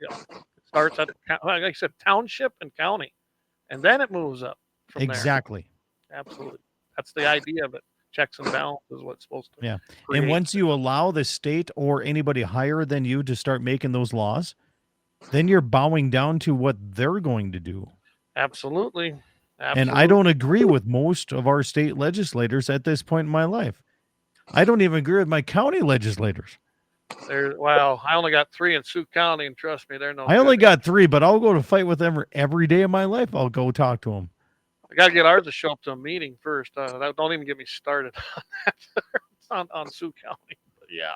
Yeah, it starts at, like I said, township and county, and then it moves up from exactly. There. Absolutely. That's the idea of it. Checks and balances is what it's supposed to. Yeah, and once you allow the state or anybody higher than you to start making those laws, then you're bowing down to what they're going to do. Absolutely. And I don't agree with most of our state legislators at this point in my life. I don't even agree with my county legislators. I only got 3 in Sioux County, and trust me, they're no. I only got 3, but I'll go to fight with them every day of my life. I'll go talk to them. I got to get ours to show up to a meeting first. Don't even get me started on that. on Sioux County. But yeah.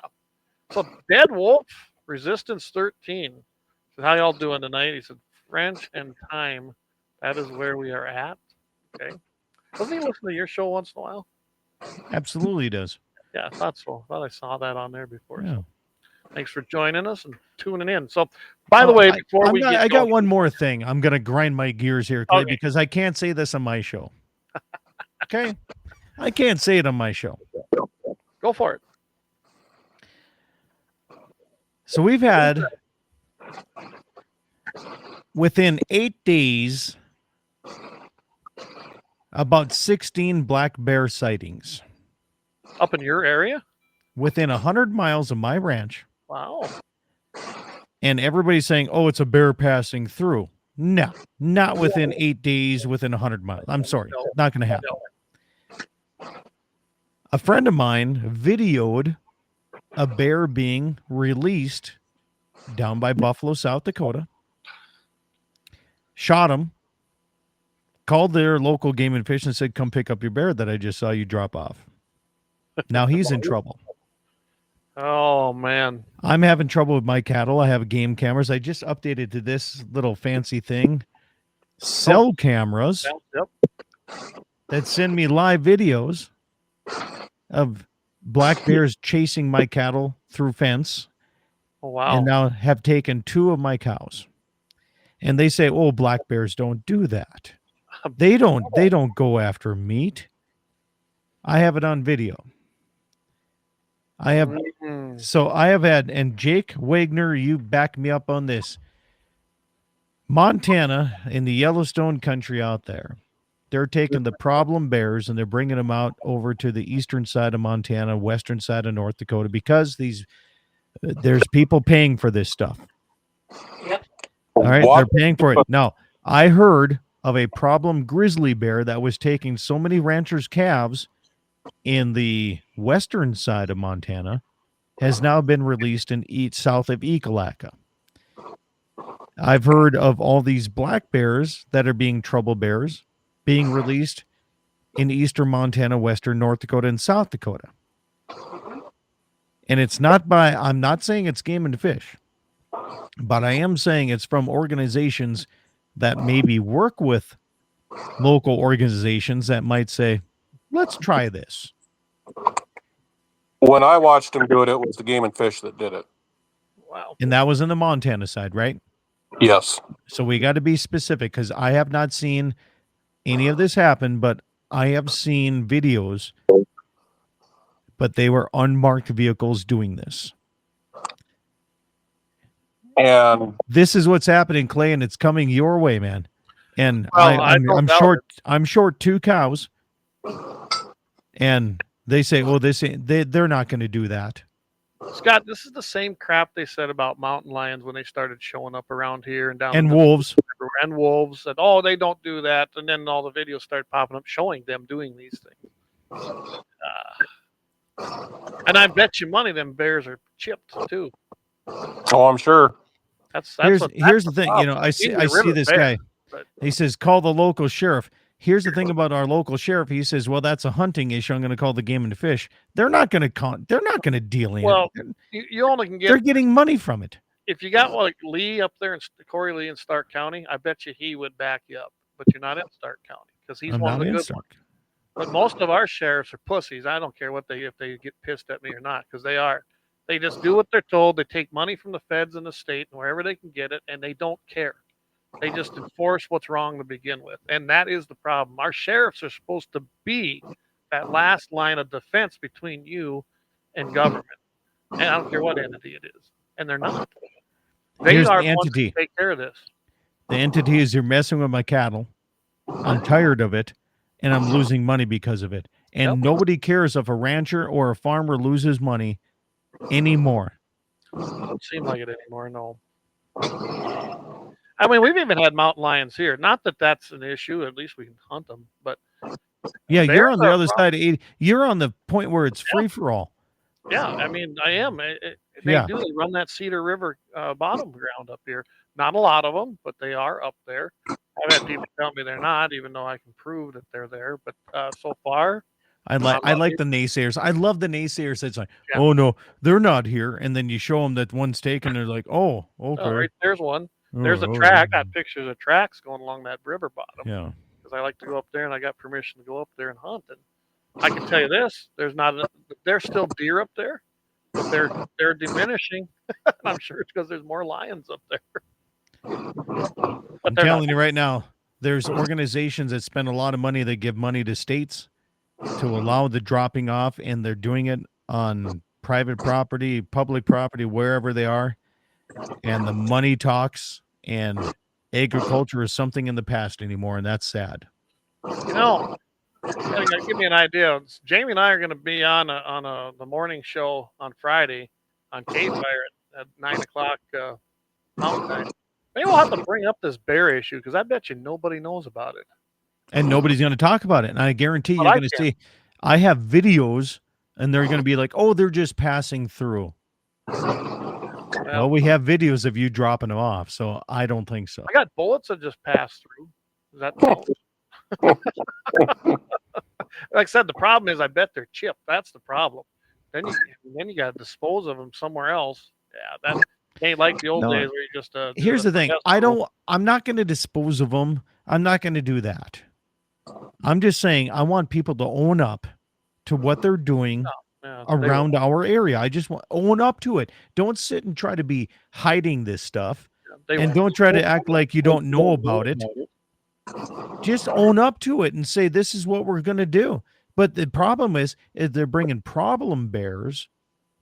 So Dead Wolf, Resistance 13. So how y'all doing tonight? He said, French and time. That is where we are at. Okay. Doesn't he listen to your show once in a while? Absolutely does. Yeah, I thought so. I thought I saw that on there before. Yeah. So thanks for joining us and tuning in. So, by the way, I got one more thing. I'm going to grind my gears here, Clay, because I can't say this on my show. Okay? I can't say it on my show. Go for it. So we've had, within 8 days, about 16 black bear sightings. Up in your area? Within 100 miles of my ranch. Wow. And everybody's saying, oh, it's a bear passing through. No, not within 8 days, within 100 miles. I'm sorry. Not going to happen. A friend of mine videoed a bear being released down by Buffalo, South Dakota. Shot him. Called their local game and fish and said, come pick up your bear that I just saw you drop off. Now he's in trouble. Oh, man. I'm having trouble with my cattle. I have game cameras. I just updated to this little fancy thing. Cell cameras that send me live videos of black bears chasing my cattle through fence. Oh, wow. And now have taken 2 of my cows. And they say, oh, black bears don't do that. They don't go after meat. I have it on video. I have had, and Jake Wagner, you back me up on this. Montana, in the Yellowstone country out there, they're taking the problem bears and they're bringing them out over to the eastern side of Montana, western side of North Dakota, because there's people paying for this stuff. Yep. All right, they're paying for it. Now, I heard of a problem grizzly bear that was taking so many ranchers' calves in the western side of Montana has now been released in south of Ekalaka. I've heard of all these black bears that are being trouble bears being released in eastern Montana, western North Dakota, and South Dakota. And it's not by, I'm not saying it's Game and Fish, but I am saying it's from organizations that maybe work with local organizations that might say, let's try this. When I watched him do it, it was the Game and Fish that did it. Wow. And that was in the Montana side, right? Yes. So we got to be specific because I have not seen any of this happen, but I have seen videos, but they were unmarked vehicles doing this. And this is what's happening, Clay, and it's coming your way, man. And well, I'm short 2 cows, and they say, "Oh, they're not going to do that." Scott, this is the same crap they said about mountain lions when they started showing up around here and down. And wolves. And wolves. And, oh, they don't do that. And then all the videos started popping up showing them doing these things. And I bet you money them bears are chipped, too. Oh, I'm sure. Here's the thing. You know, I see this guy. He says, call the local sheriff. Here's the thing about our local sheriff. He says, well, that's a hunting issue. I'm going to call the Game and the Fish. They're not going to deal in it. Well, you only can get. They're getting money from it. If you got like Lee up there in Corey Lee in Stark County, I bet you he would back you up. But you're not in Stark County because he's one of the good ones. But most of our sheriffs are pussies. I don't care if they get pissed at me or not, because they are. They just do what they're told. They take money from the feds and the state and wherever they can get it, and they don't care. They just enforce what's wrong to begin with. And that is the problem. Our sheriffs are supposed to be that last line of defense between you and government. And I don't care what entity it is. And they're not. They Here's are the the ones entity. who take care of this. The entity is you're messing with my cattle. I'm tired of it, and I'm losing money because of it. And nobody cares if a rancher or a farmer loses money anymore. Doesn't seem like it anymore, no. I mean, we've even had mountain lions here. Not that that's an issue. At least we can hunt them. But yeah, you're on the other side of 80. You're on the point where it's free for all. Yeah, I mean, I am. They run that Cedar River bottom ground up here. Not a lot of them, but they are up there. I've had people tell me they're not, even though I can prove that they're there. But so far, I like the naysayers. I love the naysayers. That's like, oh no, they're not here. And then you show them that one's taken. They're like, oh, okay. Right, there's one. There's a track. I got pictures of tracks going along that river bottom. Yeah. Because I like to go up there, and I got permission to go up there and hunt. And I can tell you this: there's still deer up there, but they're diminishing. I'm sure it's because there's more lions up there. I'm telling you right now, there's organizations that spend a lot of money that give money to states to allow the dropping off, and they're doing it on private property, public property, wherever they are. And the money talks, and agriculture is something in the past anymore, and that's sad. You know, give me an idea. Jamie and I are going to be on the morning show on Friday on K-Fire at 9 o'clock Mountain Time. Maybe we'll have to bring up this bear issue, because I bet you nobody knows about it. And nobody's going to talk about it. And I guarantee you're going to see, I have videos, and they're going to be like, oh, they're just passing through. Well, we have videos of you dropping them off, so I don't think so. I got bullets that just passed through. Is that like I said, the problem is I bet they're chipped. That's the problem. Then you got to dispose of them somewhere else. Yeah, that ain't like the old days where you just. Here's the thing: I'm not going to dispose of them. I'm not going to do that. I'm just saying I want people to own up to what they're doing. Around our area. I just want own up to it. Don't sit and try to be hiding this stuff. And don't try to act like you don't know about it. Just own up to it and say, this is what we're going to do. But the problem is they're bringing problem bears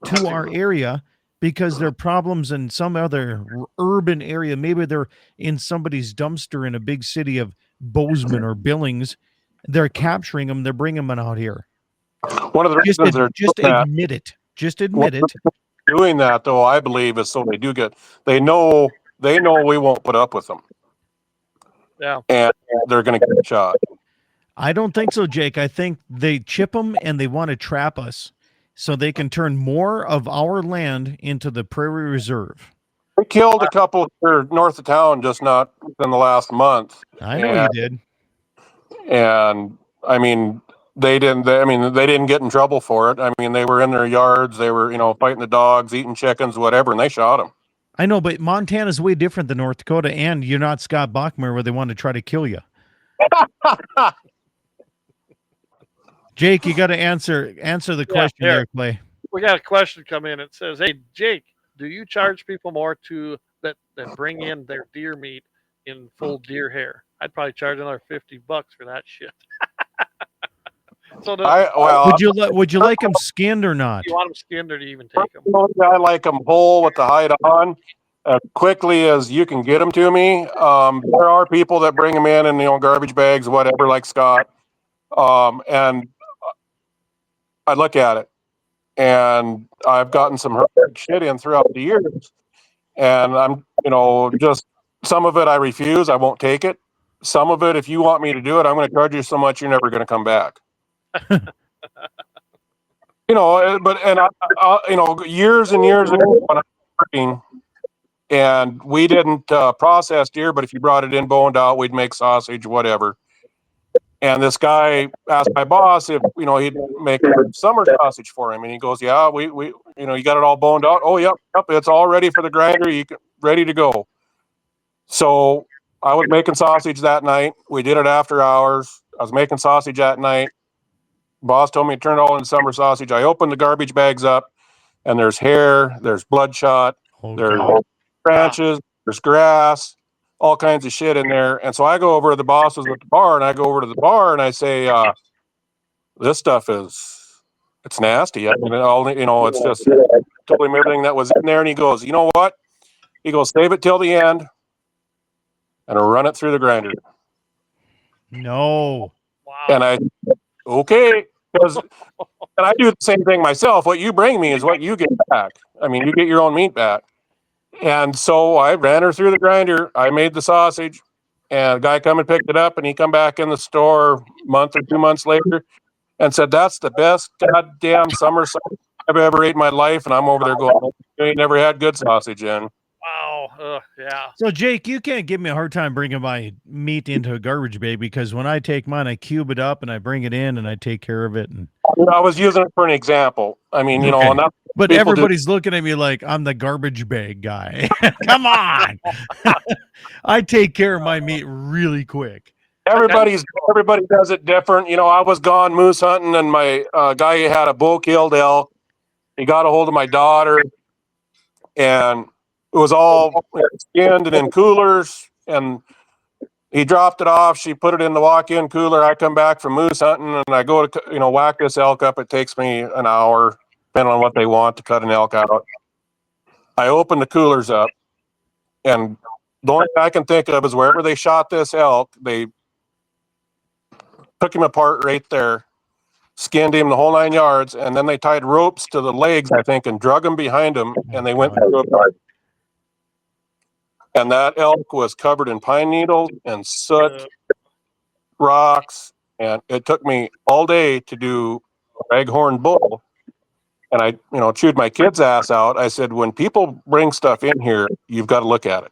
to our area because they're problems in some other urban area. Maybe they're in somebody's dumpster in a big city of Bozeman or Billings. They're capturing them. They're bringing them out here. One of the reasons they're just admit it. Just admit it. Doing that, though, I believe, is so they know they know we won't put up with them. Yeah. And they're going to get shot. I don't think so, Jake. I think they chip them and they want to trap us so they can turn more of our land into the prairie reserve. We killed a couple here north of town just not in the last month. I know you did. And I mean, they didn't get in trouble for it. I mean, they were in their yards, they were, fighting the dogs, eating chickens, whatever, and they shot them. I know, but Montana's way different than North Dakota, and you're not Scott Bachmer where they want to try to kill you. Jake, you got to answer the question there, Clay. We got a question come in. It says, "Hey, Jake, do you charge people more that bring in their deer meat in full deer hair? I'd probably charge another $50 for that shit." So would you like them skinned or not? You want them skinned or do you even take them? I like them whole with the hide on, as quickly as you can get them to me. There are people that bring them in garbage bags, whatever, like Scott. And I look at it, and I've gotten some horrific shit in throughout the years, and I'm, just some of it I refuse. I won't take it. Some of it, if you want me to do it, I'm going to charge you so much you're never going to come back. Years and years ago when I was working, and we didn't process deer, but if you brought it in boned out, we'd make sausage, whatever. And this guy asked my boss if, he'd make a summer sausage for him. And he goes, "Yeah, we you got it all boned out." "Oh, yep, it's all ready for the grinder. Ready to go." So I was making sausage that night. We did it after hours. I was making sausage that night. Boss told me to turn it all into summer sausage. I opened the garbage bags up, and there's hair, there's bloodshot, there's branches, there's grass, all kinds of shit in there. And so I go over to the boss was at the bar, and I go over to the bar and I say, "This stuff it's nasty. I mean, it's just told him everything that was in there." And he goes, "You know what?" He goes, "Save it till the end and run it through the grinder." No. Wow. And I, okay. And I do the same thing myself. What you bring me is what you get back. I mean, you get your own meat back. And so I ran her through the grinder. I made the sausage, and a guy come and picked it up, and he come back in the store a month or 2 months later and said, "That's the best goddamn summer sausage I've ever ate in my life." And I'm over there going, "You ain't never had good sausage in." Wow. Yeah. So, Jake, you can't give me a hard time bringing my meat into a garbage bag, because when I take mine, I cube it up and I bring it in and I take care of it. And I was using it for an example. I mean, and but everybody's looking at me like I'm the garbage bag guy. Come on. I take care of my meat really quick. Everybody does it different. I was gone moose hunting, and my guy had a bull-killed elk. He got a hold of my daughter, and it was all skinned and in coolers, and he dropped it off. She put it in the walk-in cooler. I come back from moose hunting, and I go to whack this elk up. It takes me an hour, depending on what they want, to cut an elk out. I open the coolers up, and the only thing I can think of is wherever they shot this elk, they took him apart right there, skinned him the whole 9 yards, and then they tied ropes to the legs, I think, and drug him behind him, and they went through it. And that elk was covered in pine needles and soot, rocks, and it took me all day to do a raghorn bull. And I, chewed my kid's ass out. I said, when people bring stuff in here, you've got to look at it.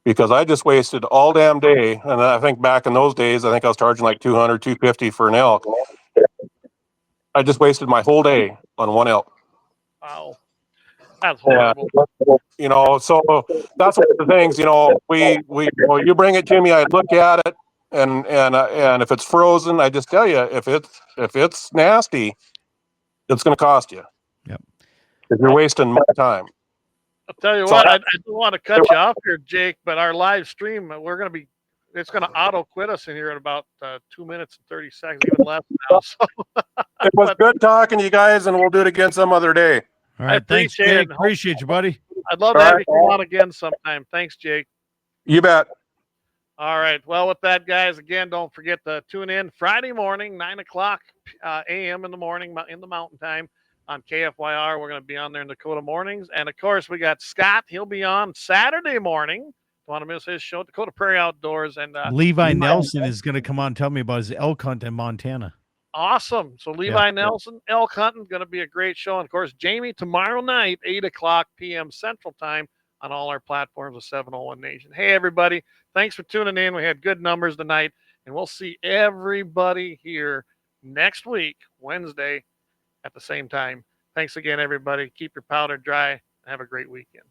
Because I just wasted all damn day. And I think back in those days, I think I was charging like $200, $250 for an elk. I just wasted my whole day on one elk. Wow. That's horrible. So that's one of the things, you bring it to me, I look at it, and if it's frozen, I just tell you, if it's nasty, it's going to cost you. Yep. If you're wasting my time. I'll tell you what, I don't want to cut you off here, Jake, but our live stream, it's going to auto quit us in here in about 2 minutes and 30 seconds, even less now. So. It was good talking to you guys, and we'll do it again some other day. All right, thanks, Jake. Appreciate you, buddy. I'd love to have you come on again sometime. Thanks, Jake. You bet. All right. Well, with that, guys, again, don't forget to tune in Friday morning, 9 o'clock a.m. in the morning in the mountain time. on KFYR. We're going to be on there in Dakota mornings. And, of course, we got Scott. He'll be on Saturday morning. Don't want to miss his show, Dakota Prairie Outdoors. And Levi Nelson is going to come on and tell me about his elk hunt in Montana. Awesome. So Levi Nelson, elk hunting, going to be a great show. And, of course, Jamie tomorrow night, 8 o'clock p.m. Central Time on all our platforms of 701 Nation. Hey, everybody. Thanks for tuning in. We had good numbers tonight. And we'll see everybody here next week, Wednesday, at the same time. Thanks again, everybody. Keep your powder dry. Have a great weekend.